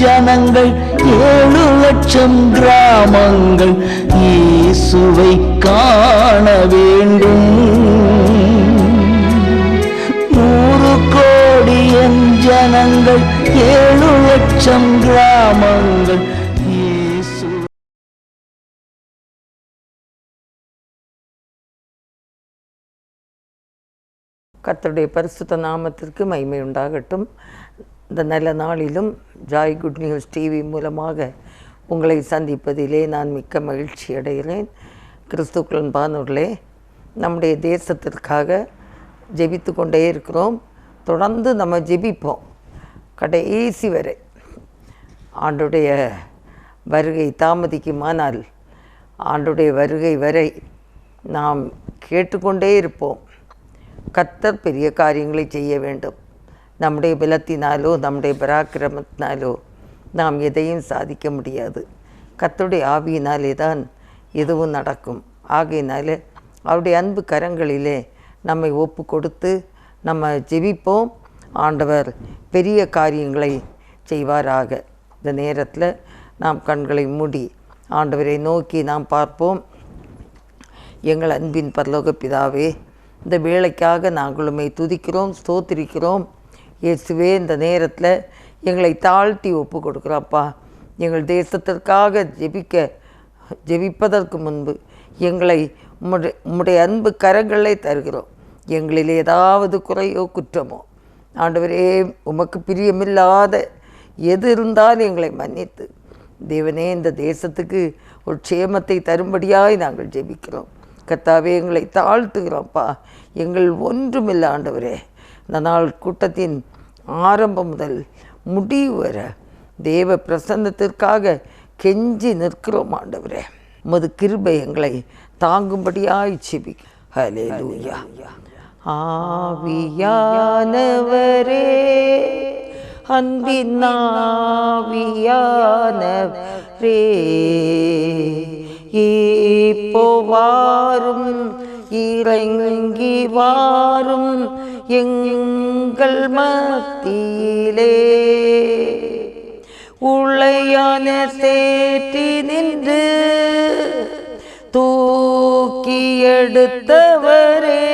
ஜனங்கள் 7 லட்சம் கிராமங்கள் இயேசுவை காண வேண்டும். 100 கோடி ஜனங்கள் 7 லட்சம் கிராமங்கள் இயேசு. கர்த்தருடைய பரிசுத்த நாமத்திற்கு மகிமை உண்டாகட்டும். இந்த நல்ல நாளிலும் ஜாய் குட் நியூஸ் டிவி மூலமாக உங்களை சந்திப்பதிலே நான் மிக்க மகிழ்ச்சி அடைகிறேன். கிறிஸ்துக்களின் பானூர்களே, நம்முடைய தேசத்திற்காக ஜெபித்து கொண்டே இருக்கிறோம். தொடர்ந்து நம்ம ஜெபிப்போம் கடைசி வரை. ஆண்டுடைய வருகை தாமதிக்குமானால் ஆண்டுடைய வருகை வரை நாம் கேட்டுக்கொண்டே இருப்போம். கர்த்தர் பெரிய காரியங்களை செய்ய வேண்டும். நம்முடைய பலத்தினாலோ நம்முடைய பராக்கிரமத்தினாலோ நாம் எதையும் சாதிக்க முடியாது. கர்த்தருடைய ஆவியினாலே தான் எதுவும் நடக்கும். ஆகையினாலே அவருடைய அன்பு கரங்களிலே நம்மை ஒப்பு கொடுத்து நம்ம ஜெபிப்போம். ஆண்டவர் பெரிய காரியங்களை செய்வாராக. இந்த நேரத்தில் நாம் கண்களை மூடி ஆண்டவரை நோக்கி நாம் பார்ப்போம். எங்கள் அன்பின் பரலோக பிதாவே, இந்த வேளைக்காக நாங்களுமே துதிக்கிறோம், ஸ்தோத்திரிக்கிறோம். இயேசுவே, இந்த நேரத்தில் எங்களை தாழ்த்தி ஒப்பு கொடுக்குறோம்ப்பா. எங்கள் தேசத்திற்காக ஜெபிப்பதற்கு முன்பு எங்களை உம்முடைய அன்பு கரங்களை தருகிறோம். எங்களில் ஏதாவது குறையோ குற்றமோ ஆண்டவரே, உமக்கு பிரியமில்லாத எது இருந்தாலும் எங்களை மன்னித்து தேவனே, இந்த தேசத்துக்கு ஒரு க்ஷேமத்தை தரும்படியாய் நாங்கள் ஜெபிக்கிறோம். கர்த்தாவே, எங்களை தாழ்த்துகிறோம்ப்பா. எங்கள் ஒன்றுமில்லை ஆண்டவரே. இந்த நாள் கூட்டத்தின் ஆரம்பம் முதல் முடிவு வர தேவ பிரசன்னத்திற்காக கெஞ்சி நிற்கிறோம் ஆண்டவரே. உமது கிருபை எங்களை தாங்கும்படியாய் ஜெபிக்க. ஹல்லேலூயா. ஆவியானவரே, அன்பின் ஆவியானவரே, இப்போ வாரும், இறங்கி வாரும் எங்கள் மத்தியிலே. உளையான சேற்றி நின்று தூக்கி எடுத்தவரே,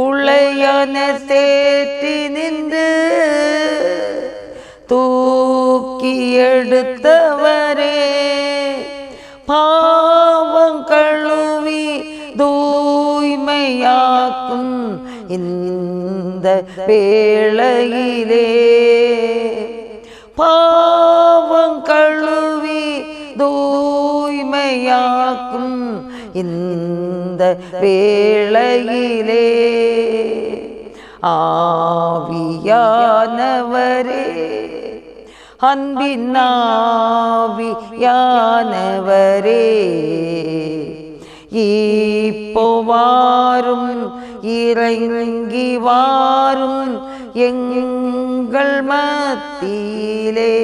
உளையான சேற்றி நின்று தூக்கி எடுத்தவரே, பாவம் கழுவி தூய்மையாக்கும் இந்த வேளையிலே, பாவம் கழுவி தூய்மையாக்கும் இந்த வேளையிலே, ஆவியானவரே, அன்பின் ஆவியானவரே, இப்போ வாரும், இறங்கி வாரும் எங்கள் மத்தியிலே.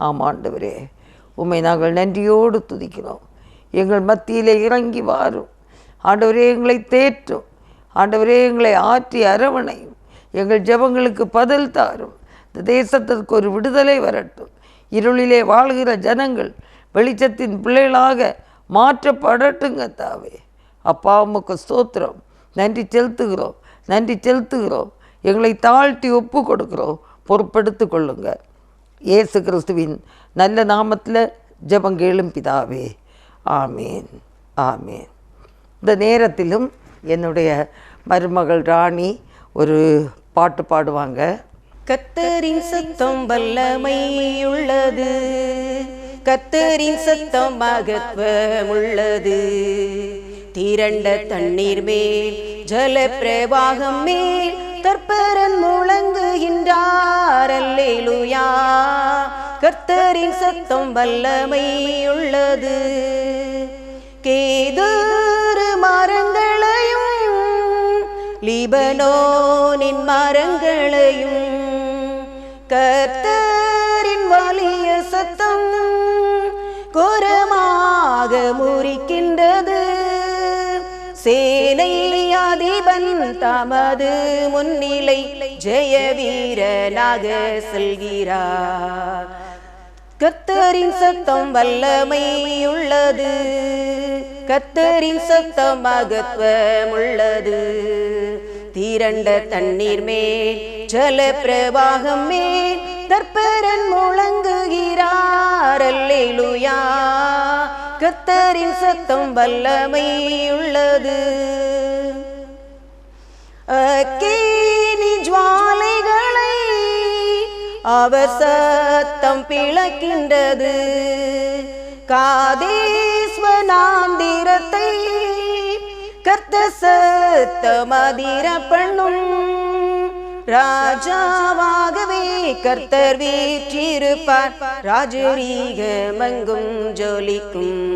ஆமாண்டவரே, உம்மை நாங்கள் நன்றியோடு துதிக்கிறோம். எங்கள் மத்தியிலே இறங்கி வாரும் ஆண்டவரே. எங்களை தேற்றும் ஆண்டவரே. எங்களை ஆற்றி அரவணையும். எங்கள் ஜெபங்களுக்கு பதில் தாரும். இந்த தேசத்திற்கு ஒரு விடுதலை வரட்டும். இருளிலே வாழ்கிற ஜனங்கள் வெளிச்சத்தின் பிள்ளைகளாக மாற்றப்படட்டுங்க தாவே. அப்பா, உமக்கு ஸ்தோத்திரம். நன்றி செலுத்துகிறோம், நன்றி செலுத்துகிறோம். எங்களை தாழ்த்தி ஒப்பு கொடுக்குறோம். பொறுப்படுத்து கொள்ளுங்க. இயேசு கிறிஸ்துவின் நல்ல நாமத்தில் ஜெபங்கேளும் பிதாவே. ஆமேன், ஆமேன். இந்த நேரத்திலும் என்னுடைய மருமகள் ராணி ஒரு பாட்டு பாடுவாங்க. கர்த்தரின் சத்தம் வல்லமை உள்ளது, கர்த்தரின் சத்தம் மகத்துவம் உள்ளது. திரண்ட தண்ணீர் மேல் ஜல பிரவாகம் மேல் தற்பரன் முழங்குகின்றார். அல்லேலூயா. கர்த்தரின் சத்தம் வல்லமை உள்ளது. கேதுரு மரங்களையும் லீபனோனின் மரங்களையும் கர்த்தரின் வலிய சத்தம் கோரமாக முறிக்கின்றது. சேனை அதிபன் தேவன் தமது முன்னிலை ஜெய வீரனாக செல்கிறார். கர்த்தரின் சத்தம் வல்லமை உள்ளது, கர்த்தரின் சத்தம் மகத்துவம் உள்ளது. திரண்ட தண்ணீர் மேல் ஜல பிரவாகம் மேல் தற்பரன் முழங்குகிறார். அல்லேலூயா, கர்த்தரின் சத்தம் வல்லமை உள்ளது. அக்கினி ஜுவாலைகளை அவர் சத்தம் பிளக்கின்றது. காதேஸ் வனாந்திரத்தை கர்த்தர் சத்தம் அதிர பண்ணும். ராஜாவாகவே கர்த்தர் வீற்றிருப்பார், ராஜரீகமெங்கும் ஜொலிக்கும்.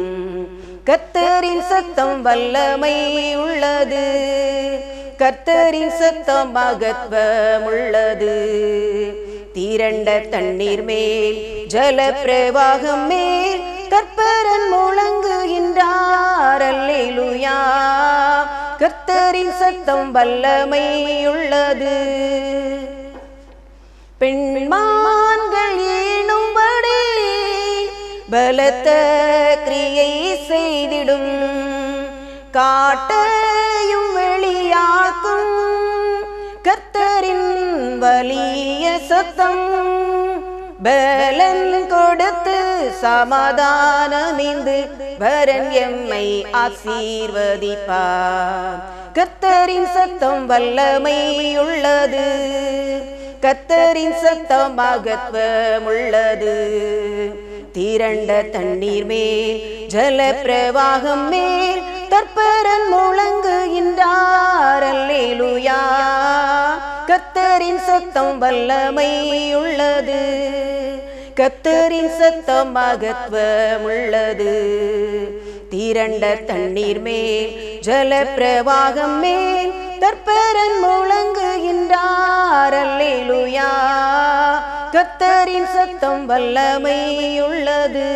கர்த்தரின் சத்தம் வல்லமை உள்ளது, கர்த்தரின் சத்தம் மகத்துவம் உள்ளது. திரண்ட தண்ணீர் மேல் ஜல பிரவாகம் மேல் கர்ப்பரன் முழங்குகின்றார். அல்லேலூயா, கர்த்தரின் சத்தம் வல்லமை உள்ளது. பெண்மான்கள் ஈனும்படி பலத்த கிரியை செய்திடும். காட்டையும் வெளியாக்கும் கர்த்தரின் வலிய சத்தம். பலன் கொடுத்து சமாதானமிந்து வரன் எம்மை ஆசீர்வதிப்பார். கர்த்தரின் சத்தம் வல்லமை உள்ளது, கர்த்தரின் சத்தம் மகத்துவம் உள்ளது. திரண்ட தண்ணீர் மேல் ஜல பிரவாகம் மேல் தற்பரன் முழங்குகின்றார். அல்லேலூயா, கர்த்தரின் சத்தம் வல்லமை உள்ளது, கர்த்தரின் சத்தம் மகத்துவம் உள்ளது. திரண்ட தண்ணீர் மேல் ஜல பிரவாகம் மேல் தற்பரன் முழங்குகின்றார். அல்லேலூயா, கர்த்தரின் சத்தம் வல்லமை உள்ளது.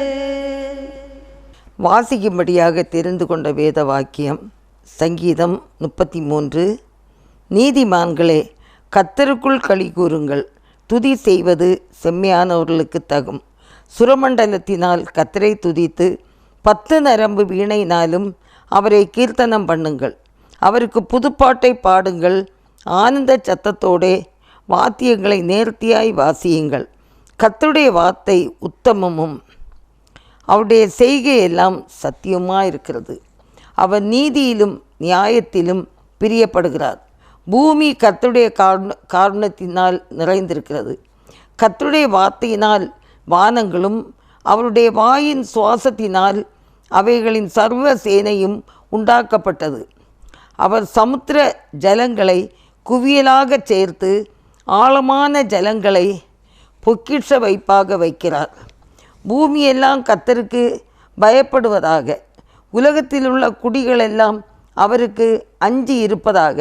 வாசிக்கும்படியாக தெரிந்து கொண்ட வேத வாக்கியம் சங்கீதம் 33. நீதிமான்களே, கர்த்தருக்குள் களி கூறுங்கள், துதி செய்வது செம்மையானவர்களுக்கு தகும். சுரமண்டலத்தினால் கர்த்தரை துதித்து 10 நரம்பு வீணையினாலும் அவரை கீர்த்தனம் பண்ணுங்கள். அவருக்கு புதுப்பாட்டை பாடுங்கள், ஆனந்த சத்தத்தோடே வாத்தியங்களை நேர்த்தியாய் வாசியுங்கள். கர்த்தருடைய வார்த்தை உத்தமமும் அவருடைய செய்கையெல்லாம் சத்தியமாயிருக்கிறது. அவர் நீதியிலும் நியாயத்திலும் பிரியப்படுகிறார். பூமி கர்த்தருடைய காரணத்தினால் நிறைந்திருக்கிறது. கர்த்தருடைய வார்த்தையினால் வானங்களும் அவருடைய வாயின் சுவாசத்தினால் அவைகளின் சர்வ சேனையும் உண்டாக்கப்பட்டது. அவர் சமுத்திர ஜலங்களை குவியலாக சேர்த்து ஆழமான ஜலங்களை பொக்கிஷ வைப்பாக வைக்கிறார். பூமியெல்லாம் கர்த்தருக்கு பயப்படுவதாக, உலகத்தில் உள்ள குடிகளெல்லாம் அவருக்கு அஞ்சி இருப்பதாக.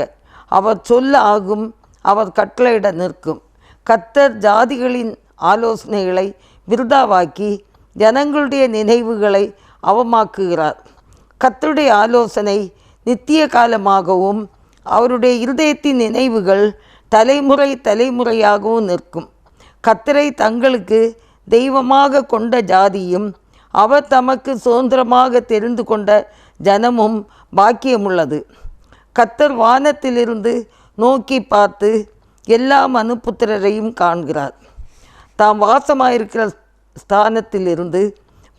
அவர் சொல்ல ஆகும், அவர் கட்டளையிட நிற்கும். கர்த்தர் ஜாதிகளின் ஆலோசனைகளை விருதாவாக்கி ஜனங்களுடைய நினைவுகளை அவமாக்குகிறார். கர்த்தருடைய ஆலோசனை நித்திய காலமாகவும் அவருடைய இருதயத்தின் நினைவுகள் தலைமுறை தலைமுறையாகவும் நிற்கும். கர்த்தரை தங்களுக்கு தெய்வமாக கொண்ட ஜாதியும் அவர் தமக்கு சுதந்திரமாக தெரிந்து கொண்ட ஜனமும் பாக்கியமுள்ளது. கர்த்தர் வானத்திலிருந்து நோக்கி பார்த்து எல்லா மனுபுத்திரரையும் காண்கிறார். தாம் வாசமாயிருக்கிற ஸ்தானத்திலிருந்து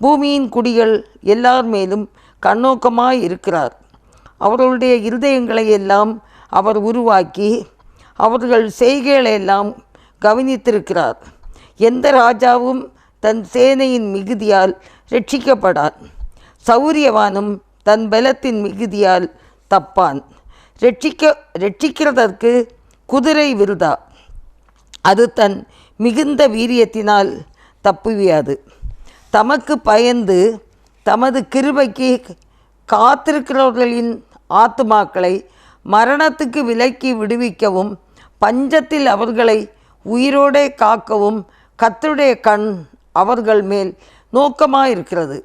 பூமியின் குடிகள் எல்லார் மேலும் கண்ணோக்கமாய் இருக்கிறார். அவர்களுடைய இருதயங்களை எல்லாம் அவர் உருவாக்கி அவர்கள் செய்கைகளையெல்லாம் கவனித்திருக்கிறார். எந்த ராஜாவும் தன் சேனையின் மிகுதியால் ரட்சிக்கப்படான். சௌரியவானும் தன் பலத்தின் மிகுதியால் தப்பான். ரட்சிக்கிறதற்கு குதிரை விருதா, அது தன் மிகுந்த வீரியத்தினால் தப்புவியாது. தமக்கு பயந்து தமது கிருபைக்கு காத்திருக்கிறவர்களின் ஆத்துமாக்களை மரணத்துக்கு விலக்கி விடுவிக்கவும் பஞ்சத்தில் அவர்களை உயிரோடே காக்கவும் கர்த்தருடைய கண் அவர்கள் மேல் நோக்கமாயிருக்கிறது.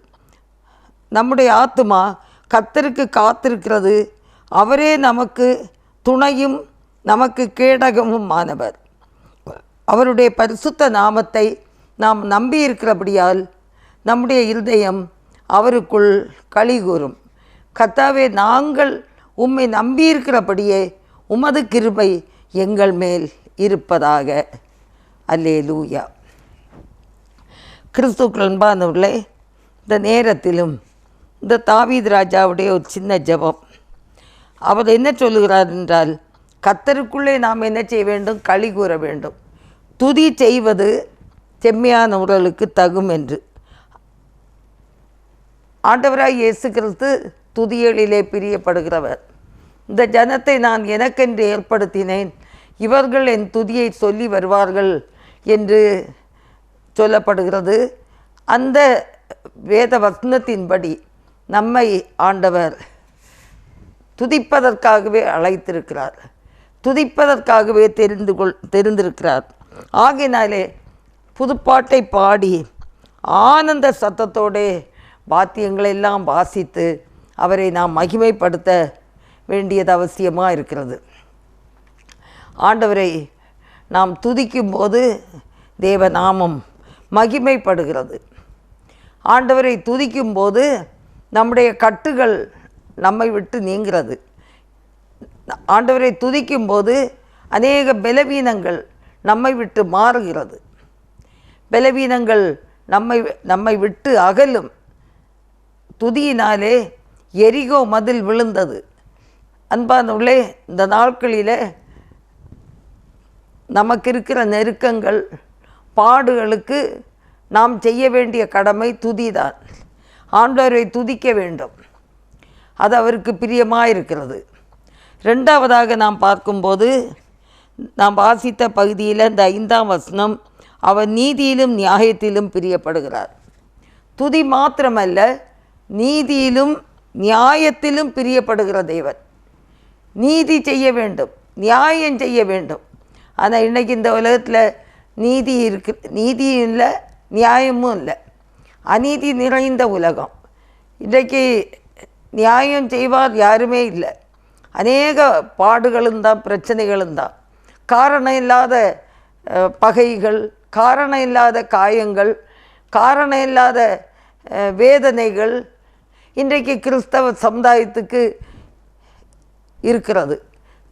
நம்முடைய ஆத்துமா கர்த்தருக்கு காத்திருக்கிறது. அவரே நமக்கு துணையும் நமக்கு கேடகமும் ஆனவர். அவருடைய பரிசுத்த நாமத்தை நாம் நம்பியிருக்கிறபடியால் நம்முடைய இருதயம் அவருக்குள் களி கூறும். கர்த்தாவே, நாங்கள் உம்மை நம்பியிருக்கிறபடியே உமது கிருபை எங்கள் மேல் இருப்பதாக. அல்லேலூயா. கிறிஸ்துவுக்குள் அன்பானவர்களே, இந்த நேரத்திலும் இந்த தாவீது ராஜாவுடைய ஒரு சின்ன ஜெபம். அவர் என்ன சொல்லுகிறார் என்றால், கர்த்தருக்குள்ளே நாம் என்ன செய்ய வேண்டும்? களி கூற வேண்டும். துதி செய்வது செம்மையான உடலுக்கு தகும் என்று. ஆண்டவராய் இயேசு கிறிஸ்து துதியலிலே பிரியப்படுகிறவர். இந்த ஜனத்தை நான் எனக்கென்று ஏற்படுத்தினேன், இவர்கள் என் துதியை சொல்லி வருவார்கள் என்று சொல்லப்படுகிறது. அந்த வேத வசனத்தின்படி நம்மை ஆண்டவர் துதிப்பதற்காகவே அழைத்திருக்கிறார், துதிப்பதற்காகவே தெரிந்திருக்கிறார். ஆகையினாலே புதுப்பாட்டை பாடி ஆனந்த சத்தத்தோடே வாத்தியங்களெல்லாம் வாசித்து அவரை நாம் மகிமைப்படுத்த வேண்டியது அவசியமாக இருக்கிறது. ஆண்டவரை நாம் துதிக்கும்போது தேவநாமம் மகிமைப்படுகிறது. ஆண்டவரை துதிக்கும்போது நம்முடைய கட்டுகள் நம்மை விட்டு நீங்கிறது. ஆண்டவரை துதிக்கும்போது அநேக பலவீனங்கள் நம்மை விட்டு மாறுகிறது. பலவீனங்கள் நம்மை விட்டு அகலும். துதியினாலே எரிகோ மதில் விழுந்தது. அன்பானவர்களே, இந்த நாட்களில் நமக்கு இருக்கிற நெருக்கங்கள், பாடுகளுக்கு நாம் செய்ய வேண்டிய கடமை துதிதான். ஆண்டவரை துதிக்க வேண்டும், அது அவருக்கு பிரியமாக இருக்கிறது. ரெண்டாவதாக நாம் பார்க்கும்போது, நாம் வாசித்த பகுதியில் இந்த 5ஆம் வசனம், அவர் நீதியிலும் நியாயத்திலும் பிரியப்படுகிறார். துதி மாத்திரமல்ல, நீதியிலும் நியாயத்திலும் பிரியப்படுகிற தேவன். நீதி செய்ய வேண்டும், நியாயம் செய்ய வேண்டும். ஆனால் இன்றைக்கி இந்த உலகத்தில் நீதியும் இல்லை, நியாயமும் இல்லை. அநீதி நிறைந்த உலகம். இன்றைக்கு நியாயம் செய்வார் யாருமே இல்லை. அநேக பாடுகளும் தான், பிரச்சனைகளும் தான். காரணம் இல்லாத பகைகள், காரணம் இல்லாத காயங்கள், காரணம் இல்லாத வேதனைகள் இன்றைக்கு கிறிஸ்தவ சமுதாயத்துக்கு இருக்கிறது.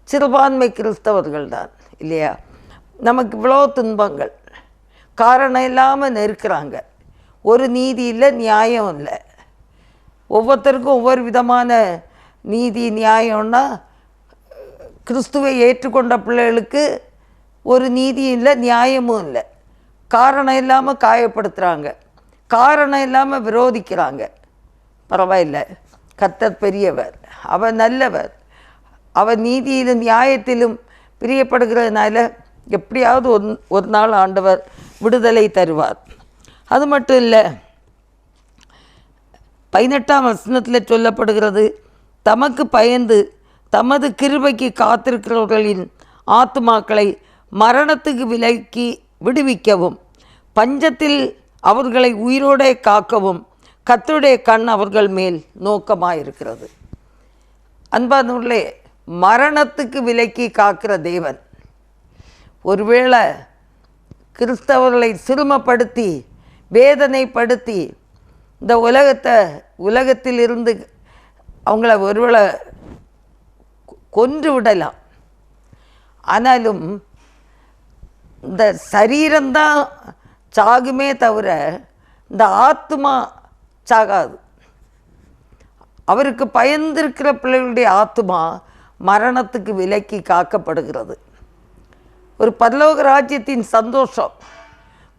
சிறுபான்மை கிறிஸ்தவர்கள் தான் இல்லையா? நமக்கு இவ்வளோ துன்பங்கள், காரணம் இல்லாமல் நெருக்கிறாங்க. ஒரு நீதி இல்லை, நியாயம் இல்லை. ஒவ்வொருத்தருக்கும் ஒவ்வொரு விதமான நீதி நியாயம்னா, கிறிஸ்துவை ஏற்றுக்கொண்ட பிள்ளைகளுக்கு ஒரு நீதி இல்லை, நியாயமும் இல்லை. காரணம் இல்லாமல் காயப்படுத்துகிறாங்க, காரணம் இல்லாமல் விரோதிக்கிறாங்க. பரவாயில்லை, கர்த்தர் பெரியவர், அவர் நல்லவர். அவர் நீதியிலும் நியாயத்திலும் பிரியப்படுகிறதுனால எப்படியாவது ஒரு நாள் ஆண்டவர் விடுதலை தருவார். அது மட்டும் இல்லை, 18ஆம் வசனத்தில் சொல்லப்படுகிறது, தமக்கு பயந்து தமது கிருபைக்கு காத்திருக்கிறவர்களின் ஆத்துமாக்களை மரணத்துக்கு விலக்கி விடுவிக்கவும், பஞ்சத்தில் அவர்களை உயிரோடே காக்கவும் கர்த்தருடைய கண் அவர்கள் மேல் நோக்கமாயிருக்கிறது. அன்பானவர்களே, மரணத்துக்கு விலக்கி காக்கிற தேவன். ஒருவேளை கிறிஸ்தவர்களை சிறுமப்படுத்தி வேதனைப்படுத்தி இந்த உலகத்தில் இருந்து அவங்கள ஒருவேளை கொன்று விடலாம். ஆனாலும் இந்த சரீரம்தான் சாகுமே தவிர இந்த ஆத்மா சாகாது. அவருக்கு பயந்திருக்கிற பிள்ளைகளுடைய ஆத்மா மரணத்துக்கு விலக்கி காக்கப்படுகிறது. ஒரு பரலோக ராஜ்யத்தின் சந்தோஷம்.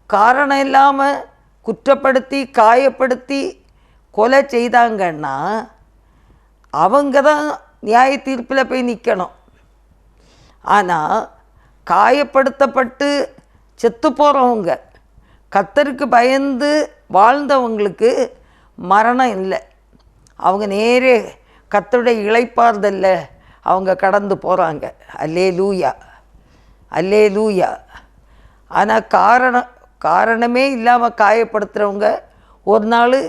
காரணம் இல்லாமல் குற்றப்படுத்தி காயப்படுத்தி கொலை செய்தாங்கன்னா அவங்க தான் நியாய தீர்ப்பில் போய் நிற்கணும். ஆனால் காயப்படுத்தப்பட்டு செத்து போகிறவங்க, கர்த்தருக்கு பயந்து வாழ்ந்தவங்களுக்கு மரணம் இல்லை. அவங்க நேரே கர்த்தருடைய இளைப்பாறுதல்ல அவங்க கடந்து போகிறாங்க. அல்லேலூயா, அல்லேலூயா. ஆனால் காரணமே இல்லாமல் காயப்படுத்துகிறவங்க ஒரு நாள்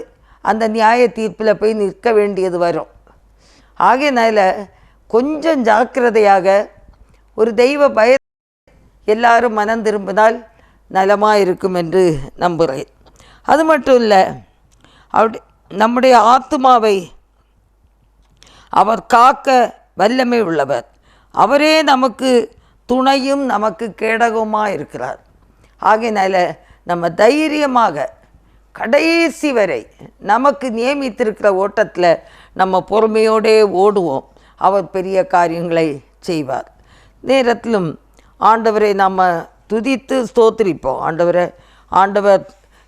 அந்த நியாய தீர்ப்பில் போய் நிற்க வேண்டியது வரும். ஆகையினால கொஞ்சம் ஜாக்கிரதையாக ஒரு தெய்வ பய எல்லாரும் மனம் திரும்பினால் நலமாக இருக்கும் என்று நம்புகிறேன். அது மட்டும் இல்லை, நம்முடைய ஆத்துமாவை அவர் காக்க வல்லமை உள்ளவர். அவரே நமக்கு துணையும் நமக்கு கேடகமாக இருக்கிறார். ஆகையினால நம்ம தைரியமாக கடைசி வரை நமக்கு நியமித்திருக்கிற ஓட்டத்தில் நம்ம பொறுமையோடே ஓடுவோம். அவர் பெரிய காரியங்களை செய்வார். நேரத்திலும் ஆண்டவரை நம்ம துதித்து ஸ்தோத்திரிப்போம். ஆண்டவர்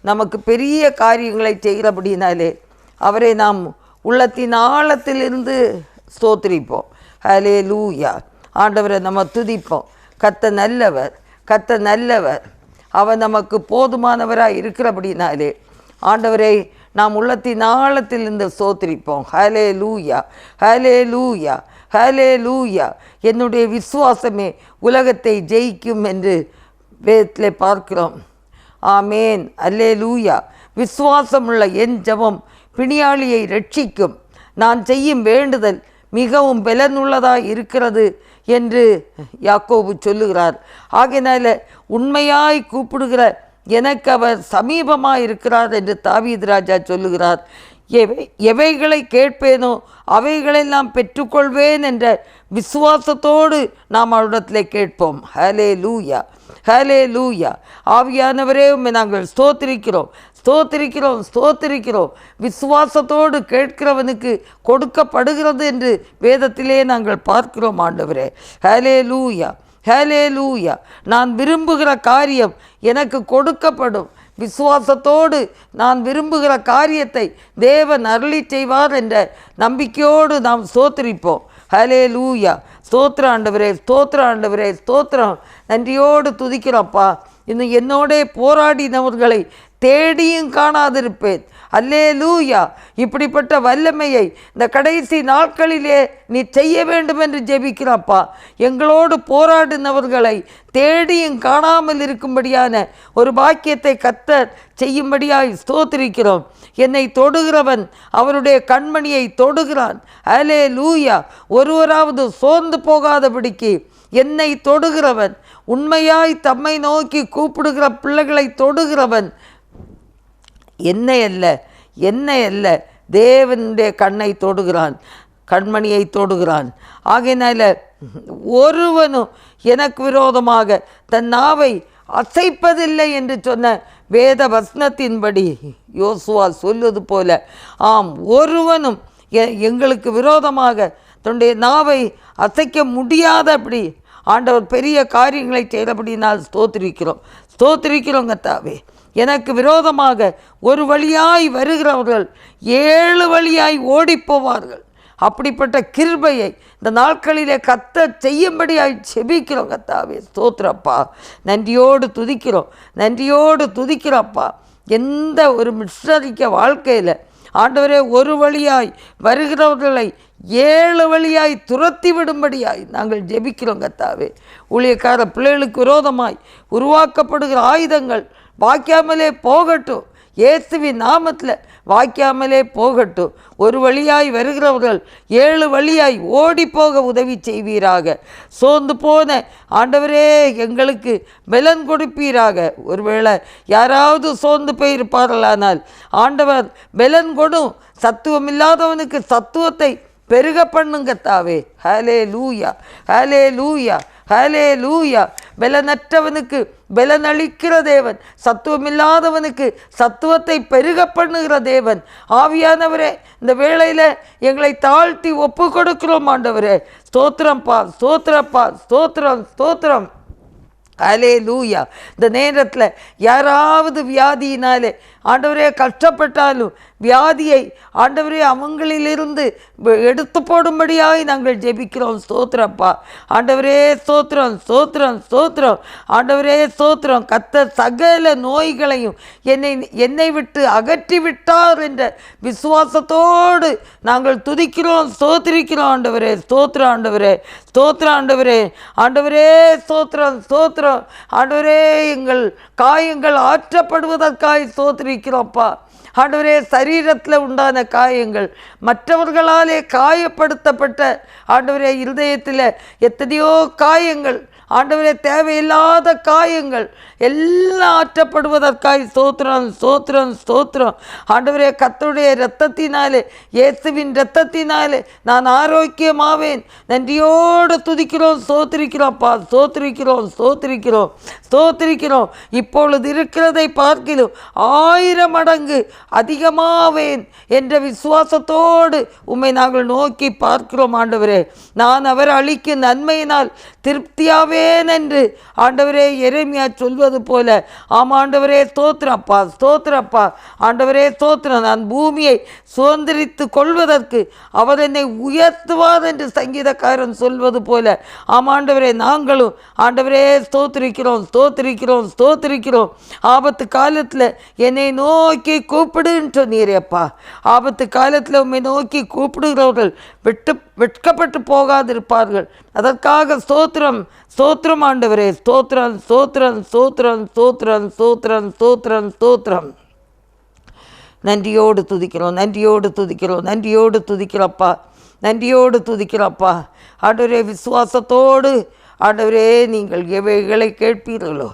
நமக்கு பெரிய காரியங்களை செய்கிறபடினாலே அவரை நாம் உள்ளத்தின் ஆழத்திலிருந்து ஸ்தோத்திரிப்போம். ஹல்லேலூயா. ஆண்டவரை நம்ம துதிப்போம். கர்த்தர் நல்லவர். அவர் நமக்கு போதுமானவராக இருக்கிறபடினாலே ஆண்டவரை நாம் உள்ளத்தின் ஆழத்திலிருந்து ஸ்தோத்திரிப்போம். ஹல்லேலூயா, ஹல்லேலூயா, ஹல்லேலூயா. என்னுடைய விசுவாசமே உலகத்தை ஜெயிக்கும் என்று வேதத்தில் பார்க்கிறோம். ஆமேன், அல்லேலூயா. விசுவாசமுள்ள என் ஜெபம் பிணியாளியை ரட்சிக்கும். நான் செய்யும் வேண்டுதல் மிகவும் பலனுள்ளதாக இருக்கிறது என்று யாக்கோபு சொல்லுகிறார். ஆகையினால உண்மையாய் கூப்பிடுகிற எனக்கு அவர் சமீபமாக இருக்கிறார் என்று தாவீது ராஜா சொல்லுகிறார். எவைகளை கேட்பேனோ அவைகளெல்லாம் பெற்றுக்கொள்வேன் என்ற விசுவாசத்தோடு நாம் அவரிடத்தில் கேட்போம். ஹல்லேலூயா, ஹல்லேலூயா. ஆவியானவரே உம்மை நாங்கள் ஸ்தோத்திரிக்கிறோம். விசுவாசத்தோடு கேட்கிறவனுக்கு கொடுக்கப்படுகிறது என்று வேதத்திலே நாங்கள் பார்க்கிறோம். ஆண்டவரே, ஹல்லேலூயா, ஹல்லேலூயா. நான் விரும்புகிற காரியம் எனக்கு கொடுக்கப்படும். விசுவாசத்தோடு நான் விரும்புகிற காரியத்தை தேவன் அருளி செய்வார் என்ற நம்பிக்கையோடு நாம் ஸ்தோத்திரிப்போம். ஹல்லேலூயா. ஸ்தோத்திரம் ஆண்டவரே, ஸ்தோத்திரம் ஆண்டவரே, ஸ்தோத்திரம். நன்றியோடு துதிக்கிறோம்ப்பா. இன்னும் என்னோடே போராடினவர்களை தேடியும் காணாதிருப்பேன். அல்லேலூயா. இப்படிப்பட்ட வல்லமையை இந்த கடைசி நாட்களிலே நீ செய்ய வேண்டும் என்று ஜெபிக்கிறப்பா. எங்களோடு போராடினவர்களை தேடியும் காணாமல் இருக்கும்படியான ஒரு பாக்கியத்தை கர்த்தர் செய்யும்படியாய் ஸ்தோத்திரிக்கிறோம். என்னை தொடுகிறவன் அவருடைய கண்மணியை தொடுகிறான். அல்லேலூயா. ஒருவராவது சோர்ந்து போகாதபடிக்கு என்னை தொடுகிறவன், உண்மையாய் தம்மை நோக்கி கூப்பிடுகிற பிள்ளைகளை தொடுகிறவன் என்னை அல்ல தேவனுடைய கண்ணை தொடுகிறான், கண்மணியை தொடுகிறான். ஆகையினால ஒருவனும் எனக்கு விரோதமாக தன் நாவை அசைப்பதில்லை என்று சொன்ன வேத வசனத்தின்படி யோசுவா சொல்வது போல, ஆம், ஒருவனும் எங்களுக்கு விரோதமாக தன்னுடைய நாவை அசைக்க முடியாதபடி ஆண்டவர் பெரிய காரியங்களை செய்தபடினால் ஸ்தோத்திரிக்கிறோம் கர்த்தாவே. எனக்கு விரோதமாக ஒரு வழியாய் வருகிறவர்கள் 7 வழியாய் ஓடிப்போவார்கள். அப்படிப்பட்ட கிருபையை இந்த நாட்களிலே கர்த்தர் செய்யும்படியாய் செபிக்கிறோம் கர்த்தாவே. ஸ்தோத்திரப்பா. நன்றியோடு துதிக்கிறோம்ப்பா. எந்த ஒரு மிஷனரிக்க வாழ்க்கையில் ஆண்டவரே ஒரு வழியாய் வருகிறவர்களை 7 வழியாய் துரத்தி விடும்படியாய் நாங்கள் ஜெபிக்கிறோம் கர்த்தாவே. ஊழியக்கார பிள்ளைகளுக்கு விரோதமாய் உருவாக்கப்படுகிற ஆயுதங்கள் வாய்க்காமலே போகட்டும். இயேசுவின் நாமத்தில் வாய்க்காமலே போகட்டும். ஒரு வழியாய் வருகிறவர்கள் 7 வழியாய் ஓடி போக உதவி செய்வீராக. சோர்ந்து போன ஆண்டவரே எங்களுக்கு பலன் கொடுப்பீராக. ஒருவேளை யாராவது சோர்ந்து போயிருப்பார்களானால் ஆண்டவர் பலன் கொடும். சத்துவம் இல்லாதவனுக்கு சத்துவத்தை பெருக பண்ணுங்க தாவே. ஹல்லேலூயா, ஹல்லேலூயா, ஹல்லேலூயா. பலனற்றவனுக்கு பலனளிக்கிற தேவன், சத்துவமில்லாதவனுக்கு சத்துவத்தை பெருக பண்ணுகிற தேவன். ஆவியானவரே, இந்த வேளையில் எங்களை தாழ்த்தி ஒப்பு கொடுக்கிறோம் ஆண்டவரே. ஸ்தோத்திரம்ப்பா, ஸ்தோத்திரம். ஹல்லேலூயா. இந்த நேரத்தில் யாராவது வியாதியினாலே ஆண்டவரே கஷ்டப்பட்டாலும் வியாதியை ஆண்டவரே அவங்களிலிருந்து எடுத்து போடும்படியாய் நாங்கள் ஜெபிக்கிறோம். ஸ்தோத்திரப்பா. ஆண்டவரே ஸ்தோத்திரம். ஆண்டவரே ஸ்தோத்திரம். கர்த்தர் சகல நோய்களையும் என்னை விட்டு அகற்றி விட்டார் என்ற விசுவாசத்தோடு நாங்கள் துதிக்கிறோம், ஸ்தோத்திரிக்கிறோம். ஆண்டவரே ஸ்தோத்திரம். ஆண்டவரே ஸ்தோத்திரம். ஆண்டவரே எங்கள் காயங்கள் ஆற்றப்படுவதற்காய் ஸ்தோத்திரிக்கிறோம்ப்பா. ஆண்டவரே சரீரத்தில் உண்டான காயங்கள், மற்றவர்களாலே காயப்படுத்தப்பட்ட ஆண்டவரே இருதயத்தில் எத்தனையோ காயங்கள், ஆண்டவரே தேவையில்லாத காயங்கள் எல்லாம் ஆற்றப்படுவதற்காய் ஸ்தோத்திரம் ஸ்தோத்திரம் ஸ்தோத்திரம். ஆண்டவரே கர்த்தருடைய இரத்தத்தினாலே, இயேசுவின் இரத்தத்தினாலே நான் ஆரோக்கியமாவேன். நன்றியோடு துதிக்கிறோம், ஸ்தோத்திரிக்கிறோம்ப்பா, ஸ்தோத்திரிக்கிறோம் ஸ்தோத்திரிக்கிறோம் ஸ்தோத்திரிக்கிறோம். இப்பொழுது இருக்கிறதை பார்க்கிலும் 1000 மடங்கு அதிகமாவேன் என்ற விசுவாசத்தோடு உம்மை நாங்கள் நோக்கி பார்க்கிறோம். ஆண்டவரே நான் அவர் அளிக்கும் நன்மையினால் திருப்தியாவேன் என்று ஆண்டவரே எரேமியா சொல்வது போல, ஆமாண்டவரே ஸ்தோத்திரப்பா ஸ்தோத்திரப்பா. ஆண்டவரே ஸ்தோத்திரம். நான் பூமியை சுதந்திரித்து கொள்வதற்கு அவர் என்னை உயர்த்துவார் என்று சங்கீதக்காரன் சொல்வது போல, ஆமாண்டவரே நாங்களும் ஆண்டவரே ஸ்தோத்திரிக்கிறோம் ஸ்தோத்திரிக்கிறோம் ஸ்தோத்திரிக்கிறோம். ஆபத்து காலத்தில் என்னை நோக்கி கூப்பிடுன்னு சொன்னீரேப்பா. ஆபத்து காலத்தில் உம்மை நோக்கி கூப்பிடுகிறவர்கள் வெட்கப்பட்டு போகாதிருப்பார்கள். அதற்காக ஸ்தோத்திரம் ஸ்தோத்திரம் ஆண்டவரே, ஸ்தோத்திரம் ஸ்தோத்திரம் ஸ்தோத்திரம் ஸ்தோத்திரம் ஸ்தோத்திரம் ஸ்தோத்திரம் ஸ்தோத்திரம். நன்றியோடு துதிக்கிறோம், நன்றியோடு துதிக்கிறோம், நன்றியோடு துதிக்கிறப்பா, நன்றியோடு துதிக்கிறப்பா. ஆண்டவரே விசுவாசத்தோடு ஆண்டவரே நீங்கள் எவைகளை கேட்பீர்களோ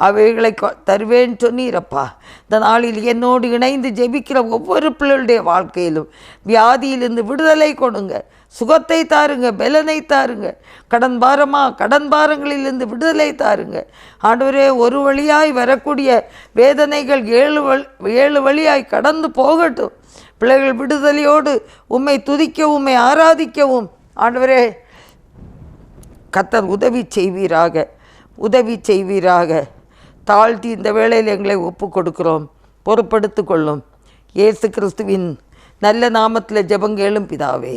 அவைகளை தருவேன்னு சொன்னீரப்பா. இந்த நாளில் என்னோடு இணைந்து ஜெபிக்கிற ஒவ்வொரு பிள்ளைகளுடைய வாழ்க்கையிலும் வியாதியிலிருந்து விடுதலை கொடுங்க, சுகத்தை தாருங்க, பலனை தாருங்க. கடன் பாரங்களிலிருந்து விடுதலை தாருங்க. ஆண்டவரே ஒரு வழியாய் வரக்கூடிய வேதனைகள் 7 வழியாய் கடந்து போகட்டும். பிள்ளைகள் விடுதலையோடு உம்மை துதிக்கவும் உம்மை ஆராதிக்கவும் ஆண்டவரே கர்த்தர் உதவி செய்வீராக, உதவி செய்வீராக. தாழ்த்தி இந்த வேளையில் எங்களை ஒப்பு கொடுக்கிறோம், பொறுப்படுத்து கொள்ளும். இயேசு கிறிஸ்துவின் நல்ல நாமத்தில் ஜெபங்கேளும் பிதாவே,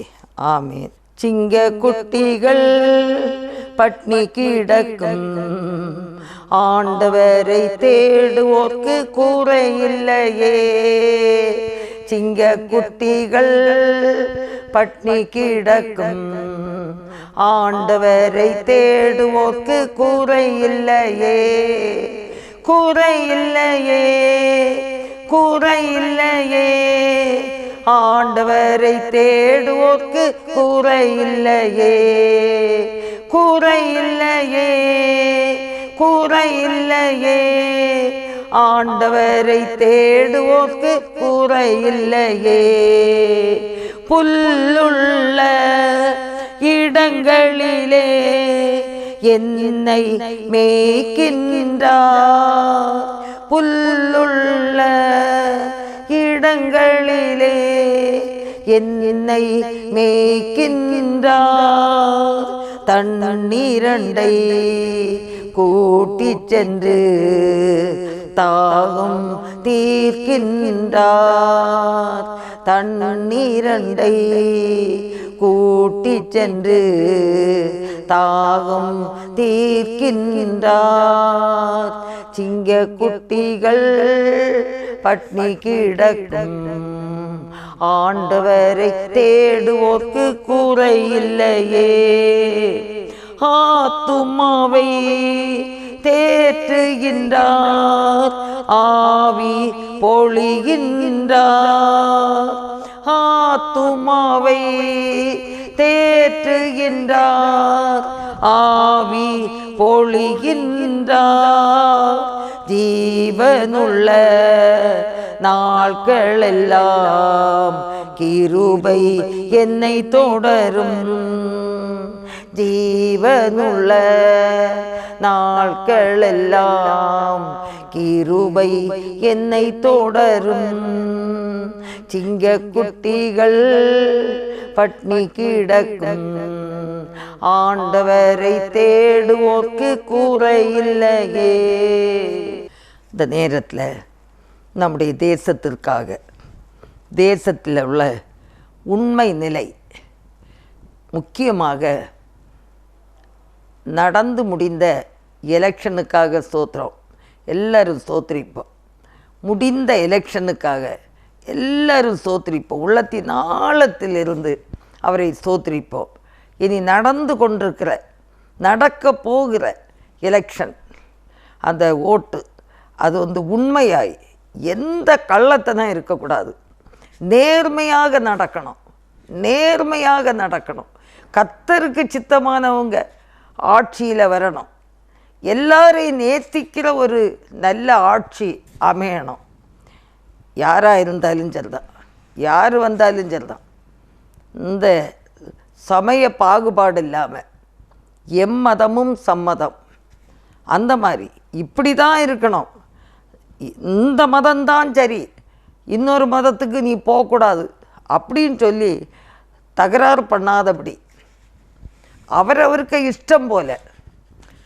ஆமேன். சிங்க குட்டிகள் பட்னி கிடக்கும், ஆண்டவரை தேடுவோர்க்கு கூரை இல்லையே. சிங்க குட்டிகள் பட்னி கிடக்கும், ஆண்டவரை தேடுவோர்க்கு கூரை இல்லையே. கூரை இல்லையே, கூரை இல்லையே, ஆண்டவரை தேடுவோர்க்கு கூரை இல்லையே. கூரை இல்லையே, கூரை இல்லையே, ஆண்டவரை தேடுவோர்க்கு கூரை இல்லையே. புல்லுள்ள இடங்களிலே என்னை மேய்க்கின்றார். புல்லுள்ள இடங்களிலே என்னை மேய்க்கின்றார். தண்ணீரண்டை கூட்டிச் சென்று தாகம் தீர்க்கின்றார். தண்ணீரண்டை கூட்டிச் சென்று தாகம் தீர்க்கின்றார். சிங்க குட்டிகள் பட்னி கிடக்கும், ஆண்டவரை தேடுவோர்க்கு கூரை இல்லையே. ஆத்துமாவை தேற்றுகின்றார், ஆவி பொழிகின்றார். ஆத்துமாவை தேற்றுகின்றார், ஆவி பொழிகின்றார். ஜீவனுள்ள நாட்களெல்லாம் கிருபை என்னை தொடரும். ஜீவனுள்ள நாட்களெல்லாம் கிருபை என்னை தொடரும். சிங்க குட்டிகள் பட்னி கிடக்கும், ஆண்டவரை தேடுவோர்க்கு கூரை இல்லையே. இந்த நேரத்தில் நம்முடைய தேசத்திற்காக, தேசத்தில் உள்ள உண்மை நிலை, முக்கியமாக நடந்து முடிந்த எலெக்ஷனுக்காக ஸ்தோத்திரம். எல்லோரும் ஸ்தோத்திரிப்போம். முடிந்த எலெக்ஷனுக்காக எல்லோரும் ஸ்தோத்திரிப்போம். உள்ளத்தின் ஆழத்திலிருந்து அவரை ஸ்தோத்திரிப்போம். இனி நடந்து கொண்டிருக்கிற, நடக்க போகிற எலெக்ஷன், அந்த ஓட்டு அது உண்மையாய் எந்த கள்ளத்தனம் இருக்கக்கூடாது. நேர்மையாக நடக்கணும், நேர்மையாக நடக்கணும். கர்த்தருக்கு சித்தமானவங்க ஆட்சியில் வரணும். எல்லாரையும் நேசிக்கிற ஒரு நல்ல ஆட்சி அமையணும். யாராக இருந்தாலும் சரிதான், யார் வந்தாலும் சரிதான். இந்த சமய பாகுபாடு இல்லாமல் எம்மதமும் சம்மதம், அந்த மாதிரி இப்படி தான் இருக்கணும். இந்த மதம்தான் சரி, இன்னொரு மதத்துக்கு நீ போகக்கூடாது அப்படின்னு சொல்லி தகராறு பண்ணாதபடி அவரவருக்கு இஷ்டம் போல்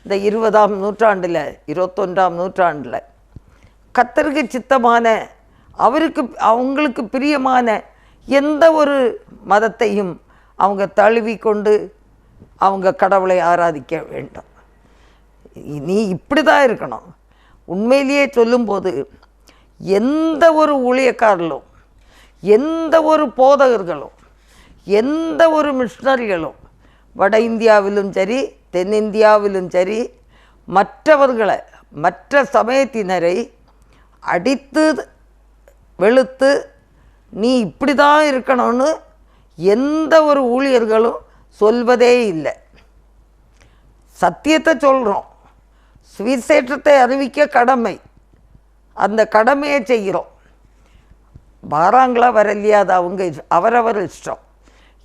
இந்த 20ஆம் நூற்றாண்டில் 21ஆம் நூற்றாண்டில் கர்த்தருக்கு சித்தமான அவங்களுக்கு பிரியமான எந்த ஒரு மதத்தையும் அவங்க தழுவி கொண்டு அவங்க கடவுளை ஆராதிக்க வேண்டும். நீ இப்படி தான் இருக்கணும். உண்மையிலேயே சொல்லும்போது எந்த ஒரு ஊழியக்காரர்களும், எந்த ஒரு போதகர்களும், எந்த ஒரு மிஷனரிகளும் வட இந்தியாவிலும் சரி தென்னிந்தியாவிலும் சரி மற்றவர்களை, மற்ற சமயத்தினரை அடித்து வெளுத்து நீ இப்படி தான் இருக்கணும்னு எந்த ஒரு ஊழியர்களும் சொல்வதே இல்லை. சத்தியத்தை சொல்கிறோம், சுவிசேஷத்தை அறிவிக்க கடமை, அந்த கடமையை செய்கிறோம். வாராங்களா வரலையா அது அவங்க அவரவர் இஷ்டம்,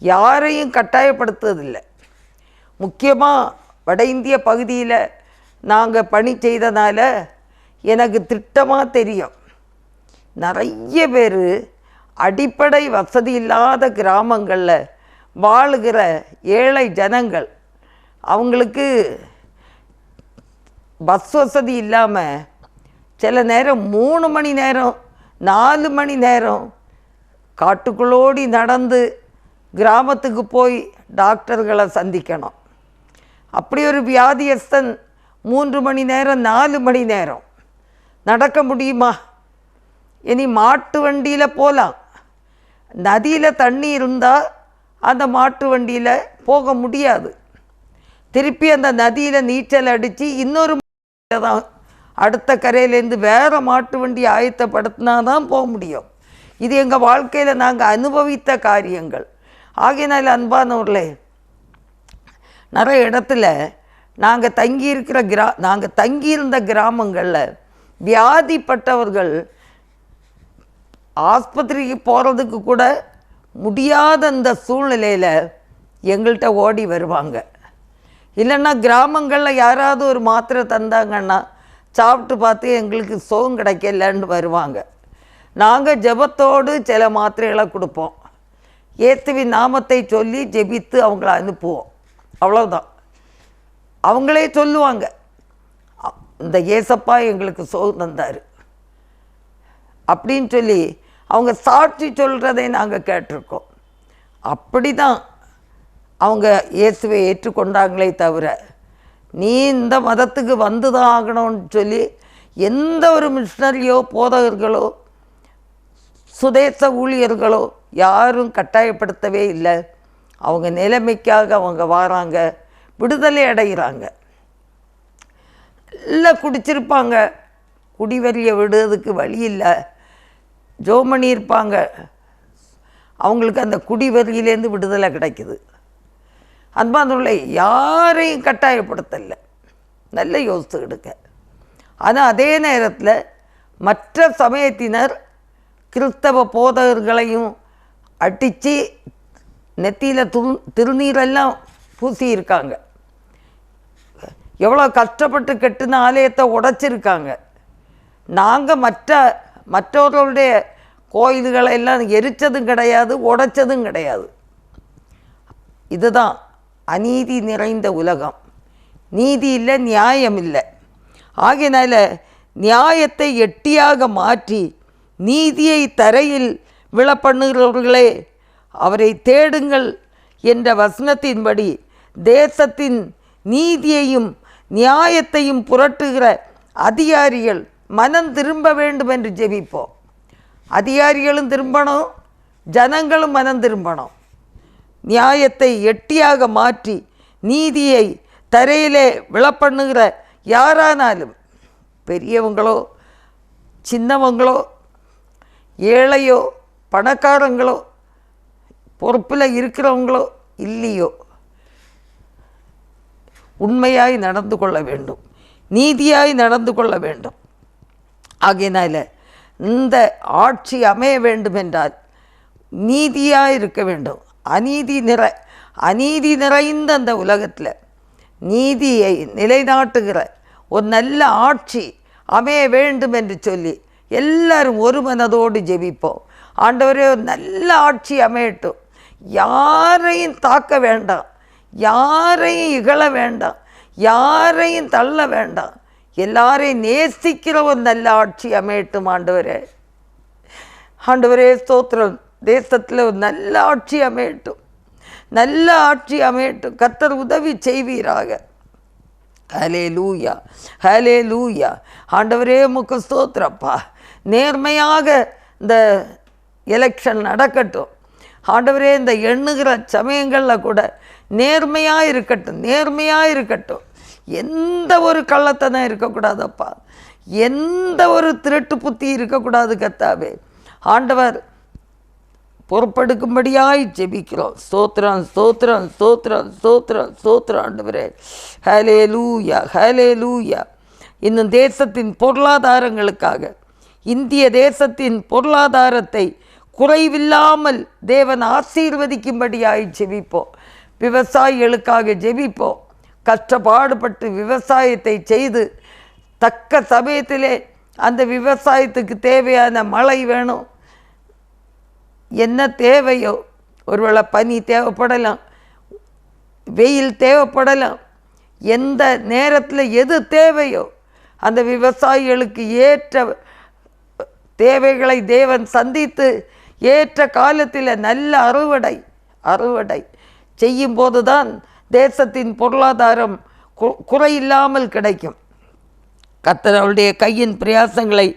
யாரையும் கட்டாயப்படுத்துவதில்லை. முக்கியமாக வட இந்திய பகுதியில் நாங்கள் பணி செய்தனால எனக்கு திட்டமாக தெரியும். நிறைய பேர் அடிப்படை வசதி இல்லாத கிராமங்களில் வாழுகிற ஏழை ஜனங்கள், அவங்களுக்கு பஸ் வசதி இல்லாமல் சில நேரம் 3 மணி நேரம் 4 மணி நேரம் காட்டுக்குள்ளோடி நடந்து கிராமத்துக்கு போய் டாக்டர்களை சந்திக்கணும். அப்படி ஒரு வியாதியஸ்தன் 3 மணி நேரம் 4 மணி நேரம் நடக்க முடியுமா? இனி மாட்டு வண்டியில் போகலாம். நதியில் தண்ணி இருந்தால் அந்த மாட்டு வண்டியில் போக முடியாது. திருப்பி அந்த நதியில் நீச்சல் அடித்து இன்னொரு தான் அடுத்த கரையிலேருந்து வேறு மாட்டு வண்டி ஆயத்தப்படுத்தினா தான் போக முடியும். இது எங்கள் வாழ்க்கையில் நாங்கள் அனுபவித்த காரியங்கள். ஆகையினால் அன்பானவர்களே, நிறைய இடத்துல நாங்கள் தங்கியிருந்த கிராமங்களில் வியாதிப்பட்டவர்கள் ஆஸ்பத்திரிக்கு போகிறதுக்கு கூட முடியாத அந்த சூழ்நிலையில் எங்கள்கிட்ட ஓடி வருவாங்க. இல்லைன்னா கிராமங்களில் யாராவது ஒரு மாத்திரை தந்தாங்கன்னா சாப்பிட்டு பார்த்து எங்களுக்கு சுகம் கிடைக்கலன்னு வருவாங்க. நாங்கள் ஜெபத்தோடு சில மாத்திரைகளை கொடுப்போம். இயேசுவின் நாமத்தை சொல்லி ஜெபித்து அவங்கள அனுப்புவோம். அவ்வளோதான். அவங்களே சொல்லுவாங்க, இந்த ஏசப்பா எங்களுக்கு சுகம் தந்தார் அப்படின்னு சொல்லி அவங்க சாட்சி சொல்கிறதை நாங்கள் கேட்டிருக்கோம். அப்படி தான் அவங்க இயேசுவை ஏற்றுக்கொண்டாங்களே தவிர, நீ இந்த மதத்துக்கு வந்து தான் ஆகணும்னு சொல்லி எந்த ஒரு மிஷனரியோ போதகர்களோ சுதேச ஊழியர்களோ யாரும் கட்டாயப்படுத்தவே இல்லை. அவங்க நிலைமைக்காக அவங்க வராங்க, விடுதலை அடைகிறாங்க. இல்லை குடிச்சிருப்பாங்க, குடிவரியை விடுறதுக்கு வழி இல்லை, ஜோம் பண்ணியிருப்பாங்க, அவங்களுக்கு அந்த குடிவரியிலேருந்து விடுதலை கிடைக்குது. அன்பானவர்களே, யாரையும் கட்டாயப்படுத்தலை, நல்ல யோசித்துக்கிடுங்க. ஆனால் அதே நேரத்தில் மற்ற சமயத்தினர் கிறிஸ்தவ போதகர்களையும் அடித்து நெத்தியில் திருநீரெல்லாம் பூசியிருக்காங்க. எவ்வளோ கஷ்டப்பட்டு கட்டின ஆலயத்தை உடைச்சிருக்காங்க. நாங்கள் மற்றவர்களுடைய கோயில்களை எல்லாம் எரித்ததும் கிடையாது, உடைச்சதும் கிடையாது. இதுதான் அநீதி நிறைந்த உலகம். நீதி இல்லை, நியாயம் இல்லை. ஆகையினால நியாயத்தை எட்டியாக மாற்றி நீதியை தரையில் விழப்பண்ணுகிறவர்களே, அவரை தேடுங்கள் என்ற வசனத்தின்படி தேசத்தின் நீதியையும் நியாயத்தையும் புரட்டுகிற அதிகாரிகள் மனம் திரும்ப வேண்டும் என்று ஜெபிப்போம். அதிகாரிகளும் திரும்பணும், ஜனங்களும் மனம் திரும்பணும். நியாயத்தை எட்டியாக மாற்றி நீதியை தரையிலே விழப்பண்ணுகிற யாரானாலும், பெரியவங்களோ சின்னவங்களோ ஏழையோ பணக்காரங்களோ பொறுப்பில் இருக்கிறவங்களோ இல்லையோ உண்மையாய் நடந்து கொள்ள வேண்டும், நீதியாய் நடந்து கொள்ள வேண்டும். ஆகையினால இந்த ஆட்சி அமைய வேண்டும் என்றால் நீதியாக இருக்க வேண்டும். அநீதி நிறைந்த அந்த உலகத்தில் நீதியை நிலைநாட்டுகிற ஒரு நல்ல ஆட்சி அமைய வேண்டும் என்று சொல்லி எல்லாரும் ஒரு மனதோடு ஜெபிப்போம். ஆண்டவரே, ஒரு நல்ல ஆட்சி அமையட்டும். யாரையும் தாக்க வேண்டாம், யாரையும் இகழ வேண்டாம், யாரையும் தள்ள வேண்டாம். எல்லாரையும் நேசிக்கிற ஒரு நல்ல ஆட்சி அமையட்டும். ஆண்டவரே ஸ்தோத்திரம். தேசத்தில் ஒரு நல்ல ஆட்சி அமையட்டும், நல்ல ஆட்சி அமையட்டும். கர்த்தர் உதவி செய்வீராக. ஹல்லேலூயா, ஹல்லேலூயா. ஆண்டவரே உமக்கு ஸ்தோத்திரப்பா. நேர்மையாக இந்த எலெக்ஷன் நடக்கட்டும். ஆண்டவரே, இந்த எண்ணுகிற சமயங்களில் கூட நேர்மையாக இருக்கட்டும், நேர்மையாக இருக்கட்டும். எந்த ஒரு கள்ளத்தனம் இருக்கக்கூடாதப்பா, எந்த ஒரு திருட்டு புத்தி இருக்கக்கூடாது. கர்த்தாவே, ஆண்டவர் பொறுப்பெடுக்கும்படியாய் ஜெபிக்கிறோம். ஸ்தோத்திரம், ஸ்தோத்திரம், ஸ்தோத்திரம், ஸ்தோத்திரம், ஸ்தோத்திரம். ஆண்டவரே, ஹல்லேலூயா, ஹல்லேலூயா. இன்னும் தேசத்தின் பொருளாதாரங்களுக்காக, இந்திய தேசத்தின் பொருளாதாரத்தை குறைவில்லாமல் தேவன் ஆசீர்வதிக்கும்படியாய் ஜெபிப்போம். விவசாயிகளுக்காக ஜெபிப்போம். கஷ்டப்பாடுபட்டு விவசாயத்தை செய்து தக்க சமயத்திலே அந்த விவசாயத்துக்கு தேவையான மழை வேணும். என்ன தேவையோ, ஒருவேளை பனி தேவைப்படலாம், வெயில் தேவைப்படலாம். எந்த நேரத்தில் எது தேவையோ அந்த விவசாயிகளுக்கு ஏற்ற தேவைகளை தேவன் சந்தித்து ஏற்ற காலத்தில் நல்ல அறுவடை செய்யும்போது தான் தேசத்தின் பொருளாதாரம் குறையில்லாமல் கிடைக்கும். கர்த்தர் அவருடைய கையின் பிரயாசங்களை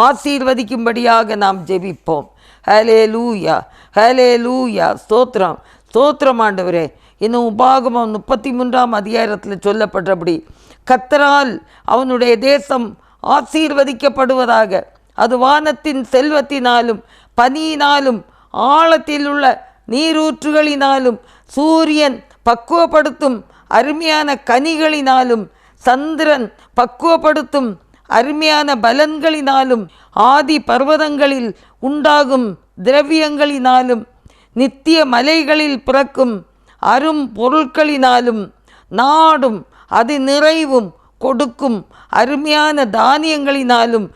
ஆசீர்வதிக்கும்படியாக நாம் ஜெபிப்போம். ஹல்லேலூயா, ஹல்லேலூயா. ஸ்தோத்திரம், ஸ்தோத்திரம். ஆண்டவரே, இன்னும் உபாகமம் 33ஆம் அதிகாரத்தில் சொல்லப்பட்டபடி கர்த்தரால் அவனுடைய தேசம் ஆசீர்வதிக்கப்படுவதாக. அது வானத்தின் செல்வத்தினாலும் பனியினாலும் ஆழத்தில் உள்ள நீரூற்றுகளினாலும் சூரியன் பக்குவப்படுத்தும் அருமையான கனிகளினாலும் சந்திரன் பக்குவப்படுத்தும் அருமையான பலன்களினாலும் ஆதி பர்வதங்களில் உண்டாகும் திரவியங்களினாலும் நித்திய மலைகளில் பிறக்கும் அரும் பொருட்களினாலும் நாடும் அது நிறைவும் கொடுக்கும் அருமையான தானியங்களினாலும்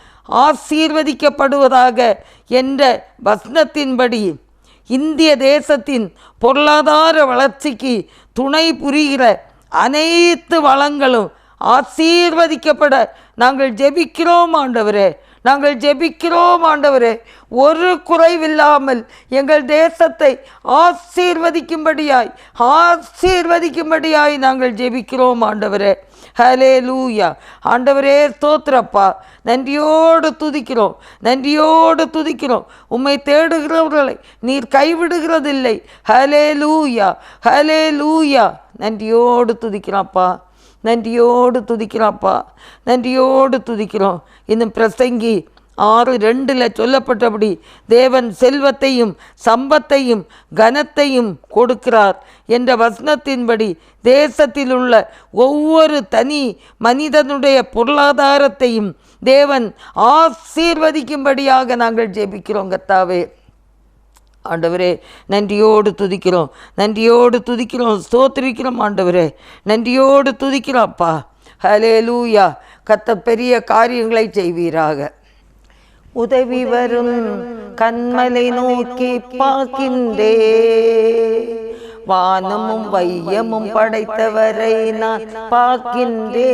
ஆசீர்வதிக்கப்படுவதாக என்ற வசனத்தின்படி இந்திய தேசத்தின் பொருளாதார வளர்ச்சிக்கு துணை புரிகிற அனைத்து வளங்களும் ஆசீர்வதிக்கப்பட நாங்கள் ஜெபிக்கிறோம் ஆண்டவரே, நாங்கள் ஜெபிக்கிறோம் ஆண்டவரே. ஒரு குறைவில்லாமல் எங்கள் தேசத்தை ஆசீர்வதிக்கும்படியாய் நாங்கள் ஜெபிக்கிறோம் ஆண்டவரே. ஹல்லேலூயா. ஆண்டவரே ஸ்தோத்திரப்பா. நன்றியோடு துதிக்கிறோம், நன்றியோடு துதிக்கிறோம். உம்மை தேடுகிறவர்களை நீர் கைவிடுகிறதில்லை. ஹல்லேலூயா, ஹல்லேலூயா. நன்றியோடு துதிக்கிறோம்ப்பா, நன்றியோடு துதிக்கிறோம்ப்பா, நன்றியோடு துதிக்கிறோம். இன்னும் பிரசங்கி 6:2 சொல்லப்பட்டபடி தேவன் செல்வத்தையும் சம்பத்தையும் கனத்தையும் கொடுக்கிறார் என்ற வசனத்தின்படி தேசத்தில் உள்ள ஒவ்வொரு தனி மனிதனுடைய பொருளாதாரத்தையும் தேவன் ஆசீர்வதிக்கும்படியாக நாங்கள் ஜெபிக்கிறோம். கர்த்தாவே, ஆண்டவரே, நன்றியோடு துதிக்கிறோம், நன்றியோடு துதிக்கிறோம், ஸ்தோத்திரிக்கிறோம் ஆண்டவரே, நன்றியோடு துதிக்கிறோம்ப்பா. ஹல்லேலூயா. கர்த்தர் பெரிய காரியங்களை செய்வீராக. உதவி வரும் கண்மலை நோக்கி பார்க்கின்றே, வானமும் வையமும் படைத்தவரை நான் பார்க்கின்றே.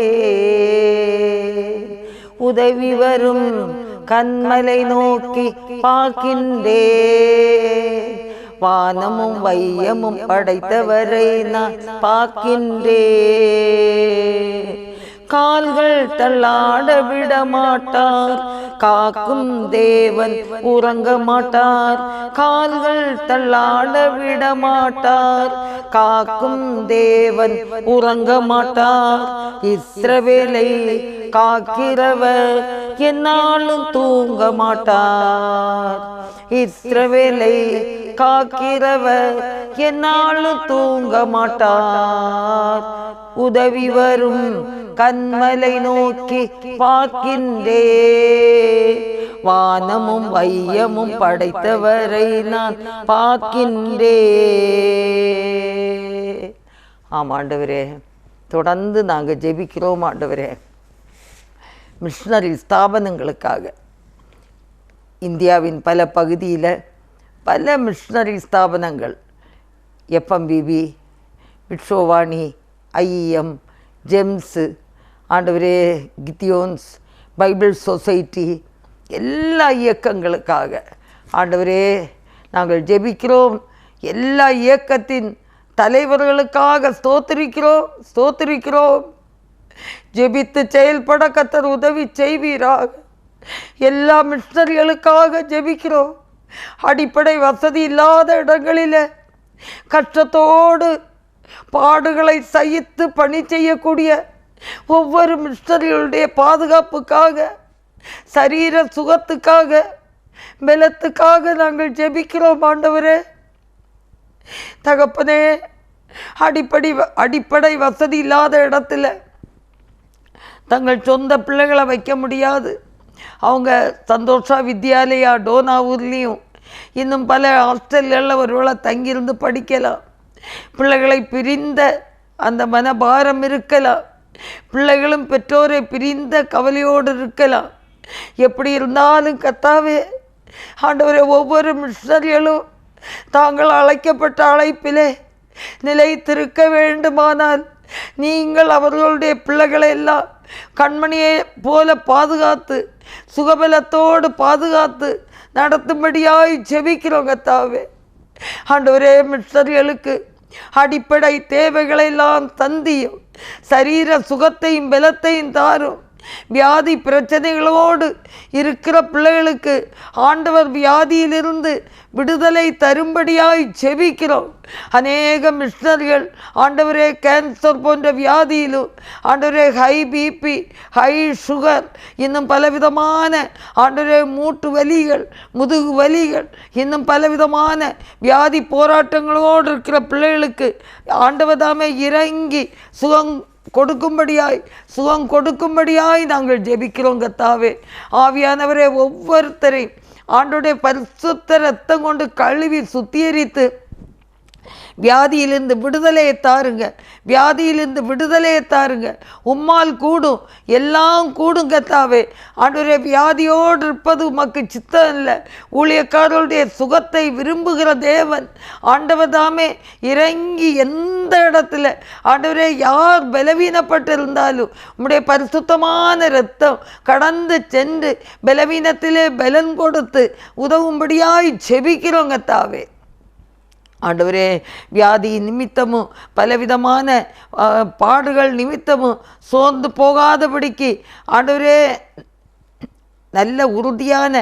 உதவி வரும் கண்மலை நோக்கி பார்க்கின்றே, வானமும் வையமும் படைத்தவரை நான் பார்க்கின்றே. கால்கள் தள்ளாட விட மாட்டார், காக்கும் தேவன் உறங்க மாட்டார். கால்கள் தள்ளாட விட மாட்டார், காக்கும் தேவன் உறங்க மாட்டார். இஸ்ரவேலை காக்கிறவர் என்னாலும் தூங்க மாட்டார். இஸ்ரவேலை காக்கிறவர் என்னாலும் தூங்க மாட்டார். உதவி வரும் கண்மலை நோக்கி பார்க்கின்றே, வானமும் வையமும் படைத்தவரை நான் பார்க்கின்றே. ஆமாண்டவரே, தொடர்ந்து நாங்கள் ஜெபிக்கிறோம் ஆண்டவரே. மிஷனரி ஸ்தாபனங்களுக்காக இந்தியாவின் பல பகுதியில் பல மிஷனரி ஸ்தாபனங்கள், எஃப்எம்பிபி, விட்சோவாணி, ஐஎம், ஜெம்ஸு, ஆண்டவரே கித்தியோன்ஸ், பைபிள் சொசைட்டி, எல்லா இயக்கங்களுக்காக ஆண்டவரே நாங்கள் ஜெபிக்கிறோம். எல்லா இயக்கத்தின் தலைவர்களுக்காக ஸ்தோத்திரிக்கிறோம். ஜெபித்து செயல்பட கர்த்தர் உதவி செய்வீராக. எல்லா மிஷனரிகளுக்காக ஜெபிக்கிறோம். அடிப்படை வசதி இல்லாத இடங்களில் கஷ்டத்தோடு பாடுகளை சகித்து பணி செய்யக்கூடிய ஒவ்வொரு மிஷனரிகளுடைய பாதுகாப்புக்காக, சரீர சுகத்துக்காக, பலத்துக்காக நாங்கள் ஜெபிக்கிறோம் ஆண்டவரே. தகப்பனே, அடிப்படை வசதி இல்லாத இடத்துல தங்கள் சொந்த பிள்ளைகளை வைக்க முடியாது. அவங்க சந்தோஷா வித்யாலயா டோனாவூர்லேயும் இன்னும் பல ஹாஸ்டல்களில் ஒருவேளை தங்கியிருந்து படிக்கலாம். பிள்ளைகளை பிரிந்த அந்த மனபாரம் இருக்கலாம். பிள்ளைகளும் பெற்றோரை பிரிந்த கவலையோடு இருக்கலாம். எப்படி இருந்தாலும் கர்த்தாவே ஆண்டவரே, ஒவ்வொரு மிஷனரிகளும் தாங்கள் அழைக்கப்பட்ட அழைப்பிலே நிலைத்திருக்க வேண்டுமானால் நீங்கள் அவர்களுடைய பிள்ளைகளை எல்லாம் கண்மணியை போல பாதுகாத்து சுகபலத்தோடு பாதுகாத்து நடத்தும்படியாய் ஜெபிக்கிறோம் கர்த்தாவே. ஆண்டவரே, மிஷனரிகளுக்கு அடிப்படை தேவைகளை எல்லாம் தந்தியும், சரீர சுகத்தையும் பலத்தையும் தாரும். வியாதி பிரச்சனைகளோடு இருக்கிற பிள்ளைகளுக்கு ஆண்டவர் வியாதியிலிருந்து விடுதலை தரும்படியாய் ஜெபிக்கிறோம். அநேக மிஷனரிகள் ஆண்டவரே கேன்சர் போன்ற வியாதியிலும், ஆண்டவரே ஹை பிபி, ஹை சுகர், இன்னும் பலவிதமான ஆண்டவரே மூட்டு வலிகள், முதுகு வலிகள், இன்னும் பலவிதமான வியாதி போராட்டங்களோடு இருக்கிற பிள்ளைகளுக்கு ஆண்டவர் தாமே இறங்கி சுகம் கொடுக்கும்படியாய் நாங்கள் ஜெபிக்கிறோம் கர்த்தாவே. ஆவியானவரே, ஒவ்வொருத்தரையும் ஆண்டவருடைய பரிசுத்த இரத்தம் கொண்டு கழுவி சுத்திகரித்து வியாதியிலிருந்து விடுதலையை தாருங்க. உம்மால் கூடும், எல்லாம் கூடும் கர்த்தாவே. ஆண்டவரே, வியாதியோடு இருப்பது உமக்கு சித்தம் இல்லை. ஊழியக்காரர்களுடைய சுகத்தை விரும்புகிற தேவன் ஆண்டவர் தாமே இறங்கி எந்த இடத்துல ஆண்டவரே யார் பலவீனப்பட்டிருந்தாலும் உம்முடைய பரிசுத்தமான இரத்தம் கடந்து சென்று பலவீனத்திலே பலன் கொடுத்து உதவும்படியாய் ஜெபிக்கிறோம் கர்த்தாவே. ஆண்டவரே, வியாதி நிமித்தமும் பலவிதமான பாடுகள் நிமித்தமும் சோர்ந்து போகாதபடிக்கு ஆண்டவரே நல்ல உறுதியான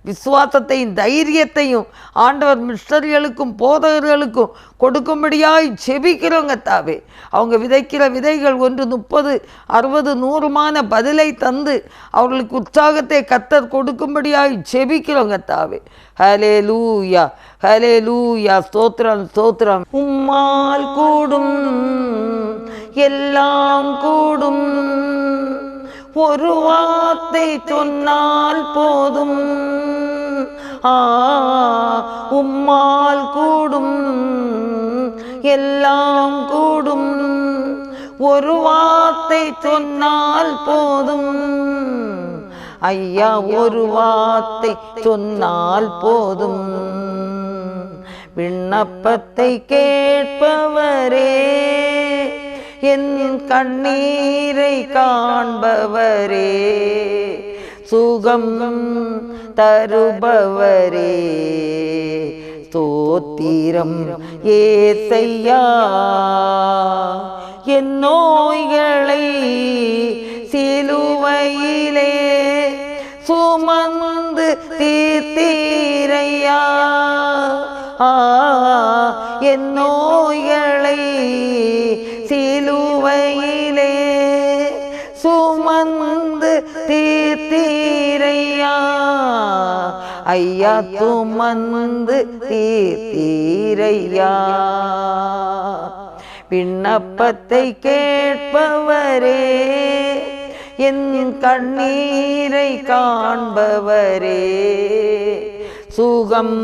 விசுவாசத்தையும் தைரியத்தையும் ஆண்டவர் மிஷனரிகளுக்கும் போதகர்களுக்கும் கொடுக்கும்படியாய் ஜெபிக்கிறோம் கர்த்தாவே. அவங்க விதைக்கிற விதைகள் 1 30 60 100 பதிலை தந்து அவர்களுக்கு உற்சாகத்தை கர்த்தர் கொடுக்கும்படியாய் ஜெபிக்கிறோம் கர்த்தாவே. ஹல்லேலூயா, ஹல்லேலூயா. ஸ்தோத்திரம். உம்மால் கூடும், எல்லாம் கூடும். ஒரு வார்த்தை சொன்னால் போதும். உம்மால் கூடும், எல்லாம் கூடும். ஒரு வார்த்தை சொன்னால் போதும். ஐயா, ஒரு வார்த்தை சொன்னால் போதும். விண்ணப்பத்தை கேட்பவரே, என் கண்ணீரை காண்பவரே, சுகம் தருபவரே, ஸ்தோத்திரம் ஏசையா. என் நோய்களை சிலுவையிலே சுமந்து தீர்த்தீரையா. என் நோய்களை சிலுவையிலே சுமந்து தீர்த்தீரையா. ஐயா சுமந்து தீரையா. விண்ணப்பத்தை கேட்பவரே, என் கண்ணீரை காண்பவரே, சுகம்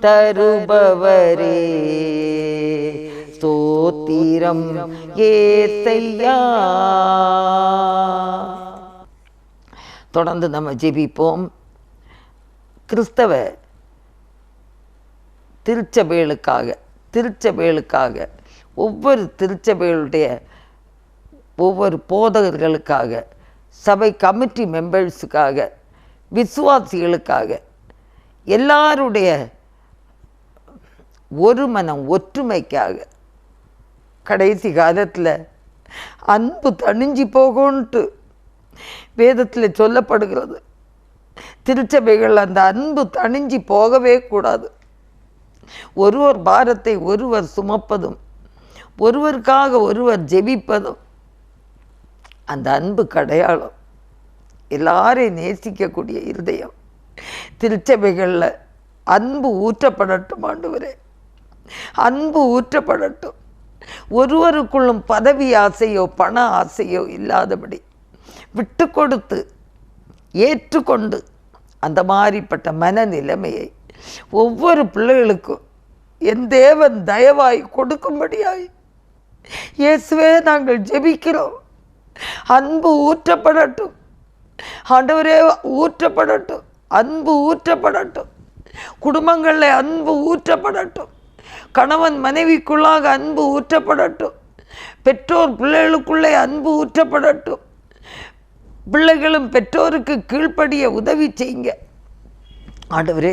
தருபவரே, ஸ்தோத்திரம் ஏசையா. தொடர்ந்து நம்ம ஜெபிப்போம். கிறிஸ்தவ திருச்சபைகளுக்காக ஒவ்வொரு திருச்சபைகளுடைய ஒவ்வொரு போதகர்களுக்காக, சபை கமிட்டி மெம்பர்ஸுக்காக, விசுவாசிகளுக்காக, எல்லாருடைய ஒரு மனம் ஒற்றுமைக்காக. கடைசி காலத்தில் அன்பு தணிஞ்சு போகும்ன்ட்டு வேதத்தில் சொல்லப்படுகிறது. திருச்சபைகள் அந்த அன்பு தணிஞ்சு போகவே கூடாது. ஒருவர் பாரத்தை ஒருவர் சுமப்பதும், ஒருவருக்காக ஒருவர் ஜெபிப்பதும் அந்த அன்பு கடையாளம். எல்லாரையும் நேசிக்கக்கூடிய இருதயம் திருச்சபைகளில் அன்பு ஊற்றப்படட்டும். ஆண்டவரே, அன்பு ஊற்றப்படட்டும். ஒருவருக்குள்ளும் பதவி ஆசையோ பண ஆசையோ இல்லாதபடி விட்டு கொடுத்து ஏற்றுக்கொண்டு அந்த மாதிரிப்பட்ட மனநிலைமையை ஒவ்வொரு பிள்ளைகளுக்கும் என் தேவன் தயவாய் கொடுக்கும்படியாய் இயேசுவே நாங்கள் ஜெபிக்கிறோம். அன்பு ஊற்றப்படட்டும் ஆண்டவரே, ஊற்றப்படட்டும். அன்பு ஊற்றப்படட்டும். குடும்பங்களில் அன்பு ஊற்றப்படட்டும். கணவன் மனைவிக்குள்ளாக அன்பு ஊற்றப்படட்டும். பெற்றோர் பிள்ளைகளுக்குள்ளே அன்பு ஊற்றப்படட்டும். பிள்ளைகளும் பெற்றோருக்கு கீழ்ப்படிய உதவி செய்யுங்க ஆண்டவரே.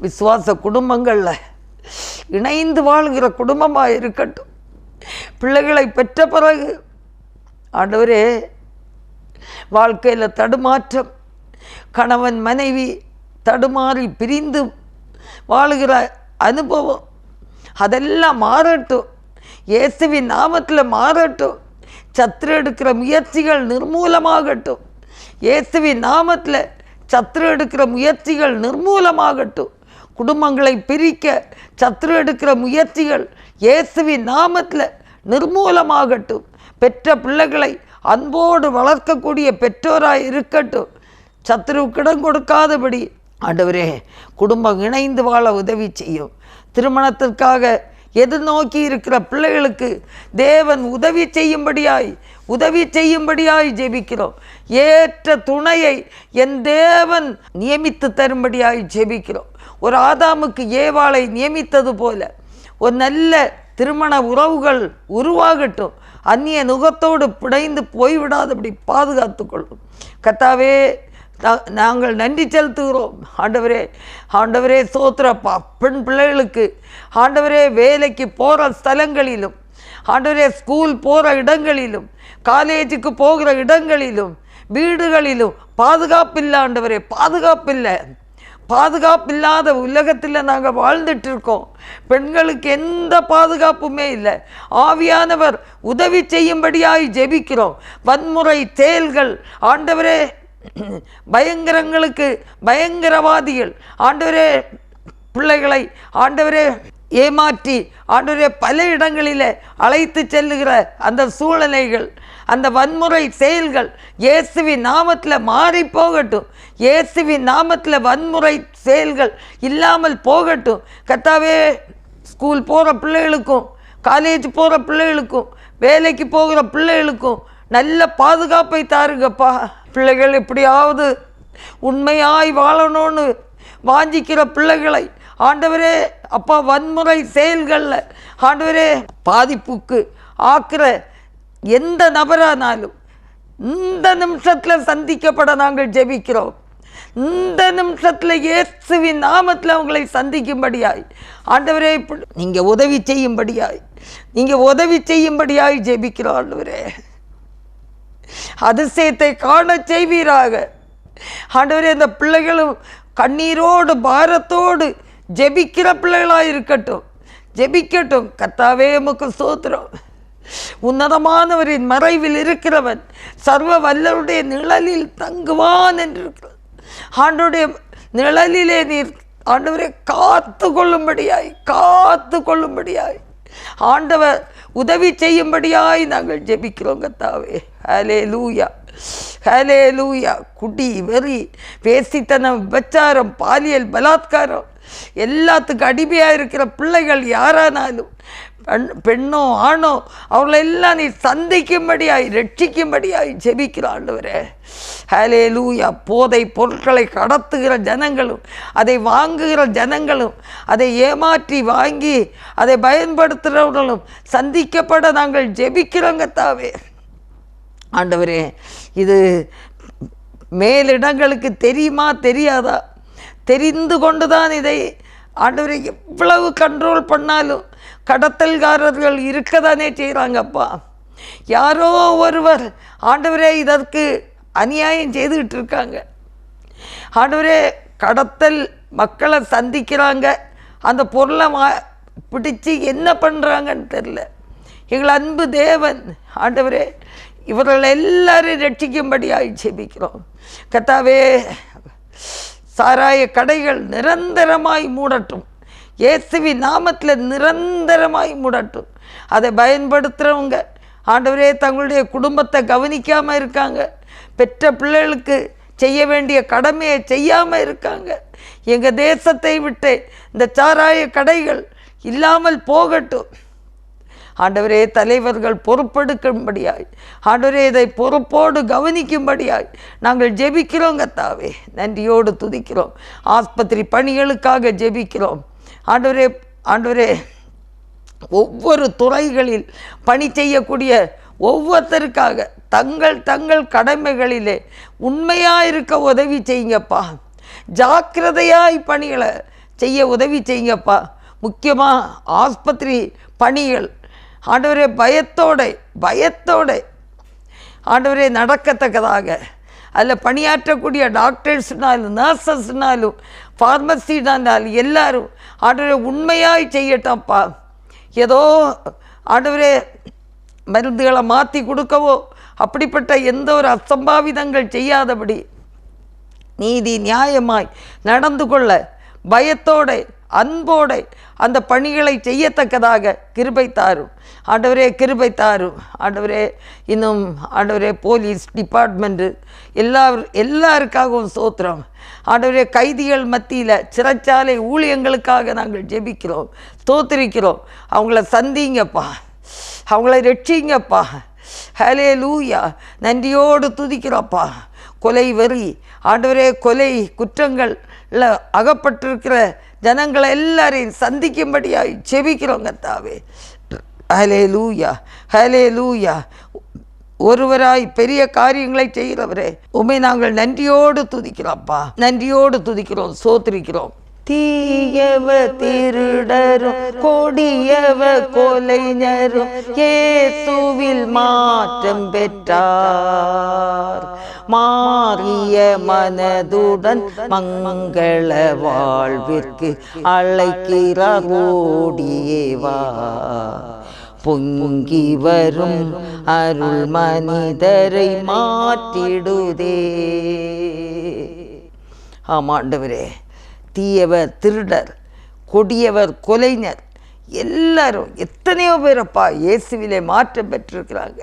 விசுவாச குடும்பங்களில் இணைந்து வாழ்கிற குடும்பமாக இருக்கட்டும். பிள்ளைகளை பெற்ற பிறகு ஆண்டவரே, வாழ்க்கையில் தடுமாற்றம், கணவன் மனைவி தடுமாறி பிரிந்து வாழுகிற அனுபவம் அதெல்லாம் மாறட்டும். இயேசுவின் நாமத்தில் மாறட்டும். சத்துரு எடுக்கிற முயற்சிகள் நிர்மூலமாகட்டும். இயேசுவின் நாமத்தில் சத்துரு எடுக்கிற முயற்சிகள் நிர்மூலமாகட்டும். குடும்பங்களை பிரிக்க சத்துரு எடுக்கிற முயற்சிகள் இயேசுவின் நாமத்தில் நிர்மூலமாகட்டும். பெற்ற பிள்ளைகளை அன்போடு வளர்க்கக்கூடிய பெற்றோராய் இருக்கட்டும். சத்துருவுக்கு இடம் கொடுக்காதபடி ஆண்டவரே, குடும்பம் இணைந்து வாழ உதவி செய்யும். திருமணத்திற்காக எதிர்நோக்கி இருக்கிற பிள்ளைகளுக்கு தேவன் உதவி செய்யும்படியாய் ஜெபிக்கிறோம். ஏற்ற துணையை என் தேவன் நியமித்து தரும்படியாய் ஜெபிக்கிறோம். ஒரு ஆதாமுக்கு ஏவாளை நியமித்தது போல ஒரு நல்ல திருமண உறவுகள் உருவாகட்டும். அந்நிய நுகத்தோடு பிணைந்து போய்விடாதபடி பாதுகாத்துக்கொள்ளும். கர்த்தாவே, நாங்கள் நன்றி செலுத்துகிறோம். ஆண்டவரே சோத்திரப்பா. பெண் பிள்ளைகளுக்கு ஆண்டவரே, வேலைக்கு போகிற ஸ்தலங்களிலும், ஆண்டவரே ஸ்கூல் போகிற இடங்களிலும், காலேஜுக்கு போகிற இடங்களிலும், வீடுகளிலும் பாதுகாப்பில்லை ஆண்டவரே, பாதுகாப்பில்லாத உலகத்தில் நாங்கள் வாழ்ந்துட்டு இருக்கோம். பெண்களுக்கு எந்த பாதுகாப்புமே இல்லை. ஆவியானவர் உதவி செய்யும்படியாய் ஜெபிக்கிறோம். வன்முறை செயல்கள் ஆண்டவரே, பயங்கரங்களுக்கு பயங்கரவாதிகள் ஆண்டவரே பிள்ளைகளை ஆண்டவரே ஏமாற்றி ஆண்டவரே பல இடங்களில் அழைத்து செல்லுகிற அந்த சூழ்நிலைகள், அந்த வன்முறை செயல்கள் இயேசுவின் நாமத்தில் மாறி போகட்டும். இயேசுவின் நாமத்தில் வன்முறை செயல்கள் இல்லாமல் போகட்டும். கர்த்தாவே, ஸ்கூல் போகிற பிள்ளைகளுக்கும், காலேஜ் போகிற பிள்ளைகளுக்கும், வேலைக்கு போகிற பிள்ளைகளுக்கும் நல்ல பாதுகாப்பை தாருங்கப்பா. பிள்ளைகள் எப்படியாவது உண்மையாய் வாழணும்னு வாஞ்சிக்கிற பிள்ளைகளை ஆண்டவரே அப்பா, வன்முறை செயல்களில் ஆண்டவரே பாதிப்புக்கு ஆக்கிற எந்த நபரானாலும் இந்த நிமிஷத்தில் சந்திக்கப்பட நாங்கள் ஜெபிக்கிறோம். இந்த நிமிஷத்தில் இயேசுவின் நாமத்தில் அவங்களை சந்திக்கும்படியாய் ஆண்டவரே நீங்கள் உதவி செய்யும்படியாய் ஜெபிக்கிறோம். ஆண்டவரே, அதிசயத்தை காண செய்வீராக. ஆண்டவரே, இந்த பிள்ளைகளும் கண்ணீரோடு பாரத்தோடு ஜெபிக்கிற பிள்ளைகளாக ஜெபிக்கட்டும். கர்த்தாவே, உமக்கு ஸ்தோத்திரம். உன்னதமானவரின் மறைவில் இருக்கிறவன் சர்வ வல்லருடைய நிழலில் தங்குவான் என்று இருக்கிறது. ஆண்டவருடைய நிழலிலே நீர் ஆண்டவரே காத்து கொள்ளும்படியாய் ஆண்டவர் உதவி செய்யும்படியாய் நாங்கள் ஜெபிக்கிறோம் கர்த்தாவே. ஹல்லேலூயா, ஹல்லேலூயா. குடி, வெறி, பேசித்தனம், விபச்சாரம், பாலியல் பலாத்காரம் எல்லாத்துக்கும் அடிமையாக இருக்கிற பிள்ளைகள் யாரானாலும், பெண்ணோ ஆணோ, அவங்களெல்லாம் நீ சந்திக்கும்படியாய் ரட்சிக்கும்படியாய் ஜெபிக்கிற ஆண்டவரே. ஹல்லேலூயா. போதை பொருட்களை கடத்துகிற ஜனங்களும் அதை வாங்குகிற ஜனங்களும் அதை ஏமாற்றி வாங்கி அதை பயன்படுத்துகிறவர்களும் சந்திக்கப்பட நாங்கள் ஜெபிக்கிறோம் கர்த்தாவே. ஆண்டவரே, இது மேலிடங்களுக்கு தெரியுமா தெரியாதா? தெரிந்து கொண்டு தான் இதை ஆண்டவரை எவ்வளவு கண்ட்ரோல் பண்ணாலும் கடத்தல்காரர்கள் இருக்கதானே செய்கிறாங்கப்பா. யாரோ ஒருவர் ஆண்டவரே இதற்கு அநியாயம் செய்துக்கிட்டு இருக்காங்க. ஆண்டவரே, கடத்தல் மக்களை சந்திக்கிறாங்க, அந்த பொருளை பிடிச்சி என்ன பண்ணுறாங்கன்னு தெரில. எங்கள் அன்பு தேவன் ஆண்டவரே, இவர்கள் எல்லாரும் ரட்சிக்கும்படியாய் ஜெபிக்கிறோம் கர்த்தாவே. சாராய கடைகள் நிரந்தரமாய் மூடட்டும், இயேசுவின் நாமத்தில் நிரந்தரமாய் மூடட்டும். அதை பயன்படுத்துகிறவங்க ஆண்டவரே தங்களுடைய குடும்பத்தை கவனிக்காமல் இருக்காங்க, பெற்ற பிள்ளைகளுக்கு செய்ய வேண்டிய கடமையை செய்யாமல் இருக்காங்க. எங்கள் தேசத்தை விட்டு இந்த சாராய கடைகள் இல்லாமல் போகட்டும் ஆண்டவரே. தலைவர்கள் பொறுப்பெடுக்கும்படியாய் ஆண்டவரே இதை பொறுப்போடு கவனிக்கும்படியாய் நாங்கள் ஜெபிக்கிறோம் கர்த்தாவே. நன்றியோடு துதிக்கிறோம். ஆஸ்பத்திரி பணிகளுக்காக ஜெபிக்கிறோம் ஆண்டவரே. ஒவ்வொரு துறைகளில் பணி செய்யக்கூடிய ஒவ்வொருத்தருக்காக தங்கள் கடமைகளிலே உண்மையாக இருக்க உதவி செய்யுங்கப்பா. ஜாக்கிரதையாய் பணிகளை செய்ய உதவி செய்யுங்கப்பா. முக்கியமாக ஆஸ்பத்திரி பணிகள் ஆண்டவரே பயத்தோட ஆண்டவரே நடக்கத்தக்கதாக, அதில் பணியாற்றக்கூடிய டாக்டர்ஸ்னாலும் நர்சஸ்னாலும் ஃபார்மசினாலும் எல்லாரும் ஆண்டவரே உண்மையாய் செய்யட்டோம்ப்பா. ஏதோ ஆண்டவரே மருந்துகளை மாற்றி கொடுக்கவோ அப்படிப்பட்ட எந்த ஒரு அசம்பாவிதங்கள் செய்யாதபடி நீதி நியாயமாய் நடந்து கொள்ள பயத்தோட அன்போட அந்த பணிகளை செய்யத்தக்கதாக கிருபை தாரும் ஆண்டவரே. கிருபை தாரும் ஆண்டவரே. இன்னும் ஆண்டவரே போலீஸ் டிபார்ட்மெண்ட்டு எல்லாருக்காகவும் ஸ்தோத்திரம் ஆண்டவரே. கைதிகள் மத்தியில் சிறைச்சாலை ஊழியங்களுக்காக நாங்கள் ஜெபிக்கிறோம், ஸ்தோத்திரிக்கிறோம். அவங்கள சந்திங்கப்பா, அவங்கள ரட்சிங்கப்பா. ஹல்லேலூயா. நன்றியோடு துதிக்கிறோப்பா. கொலை வெறி ஆண்டவரே, கொலை குற்றங்களில் அகப்பட்டிருக்கிற ஜனங்களை எல்லாரையும் சந்திக்கும்படியாய் ஜெபிக்கிறோம் கர்த்தாவே. ஹல்லேலூயா, ஹல்லேலூயா. ஒருவராய் பெரிய காரியங்களை செய்கிறவரே, உம்மை நாங்கள் நன்றியோடு துதிக்கிறோம்ப்பா, நன்றியோடு துதிக்கிறோம், ஸ்தோத்திரிக்கிறோம். தீயவ திருடரும் கொடியவ கொலைஞரும் இயேசுவில் மாற்றம் பெற்றார். மாறிய மனதுடன் மங்கள வாழ்விற்கு அழைக்கிறார், ஓடியேவா. பொங்கி வரும் அருள் மனிதரை மாற்றிடுதே. ஆமாண்டவரே, தீயவர் திருடர், கொடியவர் கொலைஞர் எல்லாரும் எத்தனையோ பேரப்பா இயேசுவிலே மாற்றம் பெற்றிருக்கிறாங்க.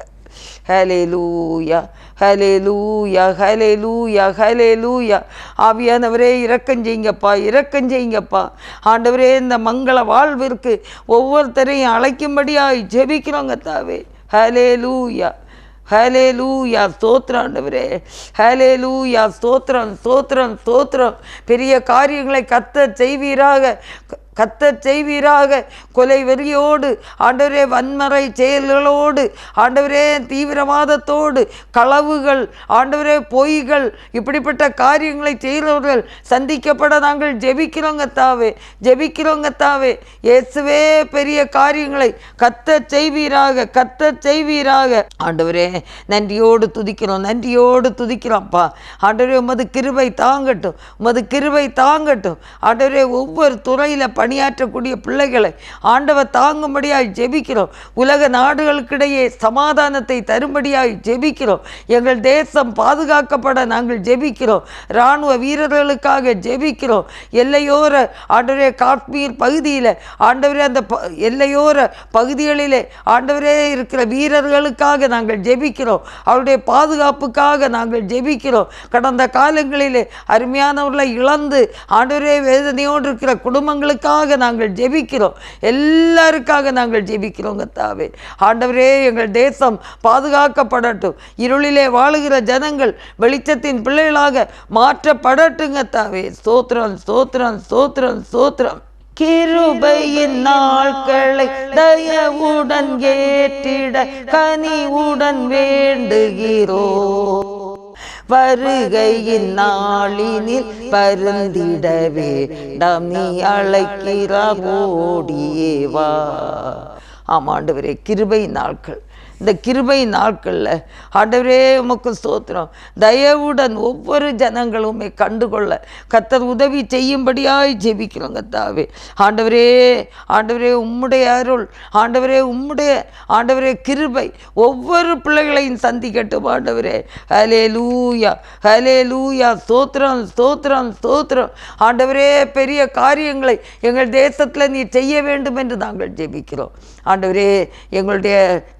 ஹல்லேலூயா, ஹல்லேலூயா, ஹல்லேலூயா, ஹல்லேலூயா. ஆவியானவரே இரக்கம் செய்யுங்கப்பா, இரக்கம் செய்யுங்கப்பா ஆண்டவரே. இந்த மங்கள வாழ்விற்கு ஒவ்வொருத்தரையும் அழைக்கும்படியாய் ஜெபிக்கிறோம் கர்த்தாவே. ஹல்லேலூயா, ஹல்லேலூயா. ஸ்தோத்திரம் ஆண்டவரே. ஹல்லேலூயா. ஸ்தோத்திரம், ஸ்தோத்திரம், ஸ்தோத்திரம். பெரிய காரியங்களை கர்த்தர் செய்வீராக, கர்த்தர் செய்வீராக. கொலை வெறியோடு ஆண்டவரே, வன்மறை செயல்களோடு ஆண்டவரே, தீவிரவாதத்தோடு, களவுகள் ஆண்டவரே, பொய்கள், இப்படிப்பட்ட காரியங்களை செய்கிறவர்கள் சந்திக்கப்பட நாங்கள் ஜெபிக்கிறோம் கர்த்தாவே, ஜெபிக்கிறோம் கர்த்தாவே. இயேசுவே பெரிய காரியங்களை கர்த்தர் செய்வீராக, கர்த்தர் செய்வீராக. ஆண்டவரே நன்றியோடு துதிக்கிறோம், நன்றியோடு துதிக்கிறோம்ப்பா. ஆண்டவரே உமது கிருபை தாங்கட்டும், உமது கிருபை தாங்கட்டும் ஆண்டவரே. ஒவ்வொரு துறையில் பணியாற்றக்கூடிய பிள்ளைகளை ஆண்டவர் தாங்கும்படியாய் ஜெபிக்கிறோம். உலக நாடுகளுக்கிடையே சமாதானத்தை தரும்படியாய் ஜெபிக்கிறோம். எங்கள் தேசம் பாதுகாக்கப்பட நாங்கள் ஜெபிக்கிறோம். இராணுவ வீரர்களுக்காக ஜெபிக்கிறோம். எல்லையோர ஆண்டவரே காஷ்மீர் பகுதியில் ஆண்டவரே அந்த எல்லையோர பகுதிகளிலே ஆண்டவரே இருக்கிற வீரர்களுக்காக நாங்கள் ஜெபிக்கிறோம். அவருடைய பாதுகாப்புக்காக நாங்கள் ஜெபிக்கிறோம். கடந்த காலங்களிலே அருமையானவர்களை இழந்து ஆண்டவரே வேதனையோடு இருக்கிற குடும்பங்களுக்காக நாங்கள் ஜெபிக்கிறோம். எல்லாருக்காக நாங்கள் ஜெபிக்கிறோம். கர்த்தாவே ஆண்டவரே எங்கள் தேசம் பாதுகாக்கப்படட்டும். இருளிலே வாழுகிற ஜனங்கள் வெளிச்சத்தின் பிள்ளைகளாக மாற்றப்படட்டும். கர்த்தாவே ஸ்தோத்திரம் ஸ்தோத்திரம் ஸ்தோத்திரம் ஸ்தோத்திரம். கிருபையின் நாட்களை தயவுடன் ஏற்றிட கனிவுடன் வேண்டுகிறோ. வருகையின் நாளினில் பருந்திடவே நாம் நீ அழைக்கிற ஓடியே வா. ஆமாண்டவரே கிருபை நாட்கள், இந்த கிருபை நாட்களில் ஆண்டவரே உமக்கு ஸ்தோத்திரம். தயவுடன் ஒவ்வொரு ஜனங்களுமே கண்டுகொள்ள கர்த்தர் உதவி செய்யும்படியாய் ஜெபிக்கிறோம். கர்த்தாவே ஆண்டவரே ஆண்டவரே உம்முடைய அருள் ஆண்டவரே உம்முடைய ஆண்டவரே கிருபை ஒவ்வொரு பிள்ளைகளையும் சந்திக்கட்டும். ஆண்டவரே ஹல்லேலூயா ஹல்லேலூயா. ஸ்தோத்திரம் ஸ்தோத்திரம் ஸ்தோத்திரம். ஆண்டவரே பெரிய காரியங்களை எங்கள் தேசத்தில் நீ செய்ய வேண்டும் என்று நாங்கள் ஜெபிக்கிறோம். ஆண்டவரே எங்களுடைய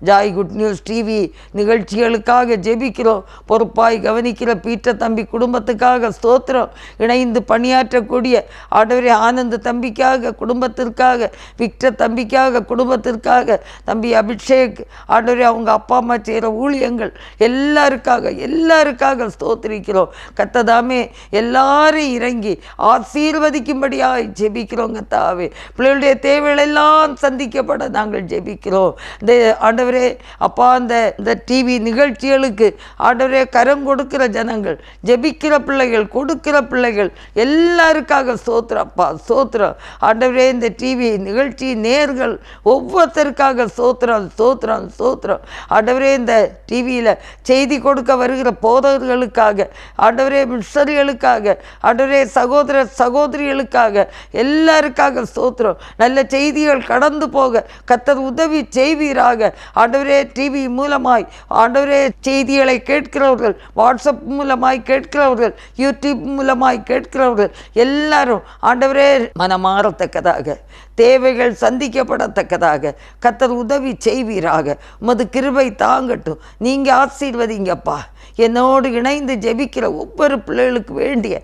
ஜாய் குட் நியூஸ் டிவி நிகழ்ச்சிகளுக்காக ஜெபிக்கிறோம். பொறுப்பாய் கவனிக்கிற பீட்டர் தம்பி குடும்பத்துக்காக ஸ்தோத்திரம். இணைந்து பணியாற்றக்கூடிய ஆண்டவரே ஆனந்த தம்பிக்காக குடும்பத்திற்காக, விக்டர் தம்பிக்காக குடும்பத்திற்காக, தம்பி அபிஷேக் ஆண்டவரே அவங்க அப்பா அம்மா செய்கிற ஊழியங்கள் எல்லாருக்காக ஸ்தோத்திரிக்கிறோம். கர்த்ததாமே எல்லாரும் இறங்கி ஆசீர்வதிக்கும்படியாய் ஜெபிக்கிறோம். கர்த்தாவே பிள்ளைகளுடைய தேவைகள் எல்லாம் சந்திக்கப்பட நாங்கள் ஜெபிக்கிறோம். இந்த ஆண்டவரே அப்பா இந்த டிவி நிகழ்ச்சிகளுக்கு ஆண்டவரே கரம் கொடுக்கிற ஜனங்கள், ஜெபிக்கிற பிள்ளைகள், கொடுக்கிற பிள்ளைகள் எல்லாருக்காக ஸ்தோத்திரம் அப்பா ஸ்தோத்திரம். ஆண்டவரே இந்த டிவி நிகழ்ச்சி நேர்கள் ஒவ்வொருத்தருக்காக ஸ்தோத்திரம் ஸ்தோத்திரம் ஸ்தோத்திரம். ஆண்டவரே இந்த டிவியில் செய்தி கொடுக்க வருகிற போதகர்களுக்காக, ஆண்டவரே மிஷனரிகளுக்காக, ஆண்டவரே சகோதர சகோதரிகளுக்காக எல்லாருக்காக ஸ்தோத்திரம். நல்ல செய்திகள் கடந்து போக கர்த்தர் உதவி செய்வீராக. ஆண்டவரே டிவி மூலமாய் ஆண்டவரே செய்திகளை கேட்கிறவர்கள், வாட்ஸ்அப் மூலமாய் கேட்கிறவர்கள், யூடியூப் மூலமாய் கேட்கிறவர்கள் எல்லாரும் ஆண்டவரே மனமாறத்தக்கதாக, தேவைகள் சந்திக்கப்படத்தக்கதாக கர்த்தர் உதவி செய்வீராக. உமது கிருபை தாங்கட்டும். நீங்கள் ஆசீர்வதிங்கப்பா. என்னோடு இணைந்து ஜெபிக்கிற ஒவ்வொரு பிள்ளைகளுக்கு வேண்டிய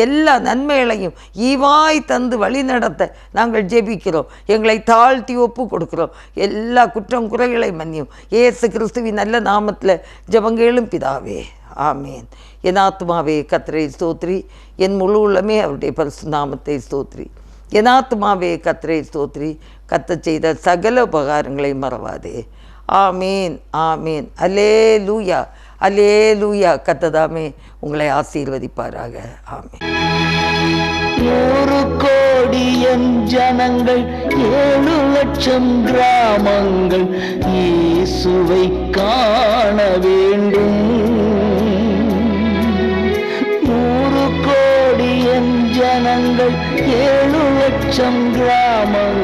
எல்லா நன்மைகளையும் ஈவாய் தந்து வழி நடத்த நாங்கள் ஜெபிக்கிறோம். எங்களை தாழ்த்தி ஒப்பு கொடுக்கிறோம். எல்லா குற்றம் குறைகளை மன்னியும். இயேசு கிறிஸ்துவின் நல்ல நாமத்தில் ஜெபங்களும் பிதாவே, ஆமேன். என் ஆத்துமாவே கர்த்தரை ஸ்தோத்திரி, என் முழு உள்ளமே அவருடைய பரிசு நாமத்தை ஸ்தோத்திரி. என் ஆத்துமாவே கர்த்தரை ஸ்தோத்திரி, கர்த்தர் செய்த சகல உபகாரங்களை மறவாதே. ஆமீன் ஆமீன். அல்லேலூயா அல்லேலூயா. கர்த்ததாமே உங்களை ஆசீர்வதிப்பாராக. ஆமீன். 100 கோடி என் ஜனங்கள் 7 லட்சம் கிராமங்கள் இயேசுவை காண வேண்டும். 100 கோடி என் ஜனங்கள் 7 லட்சம் கிராமங்கள்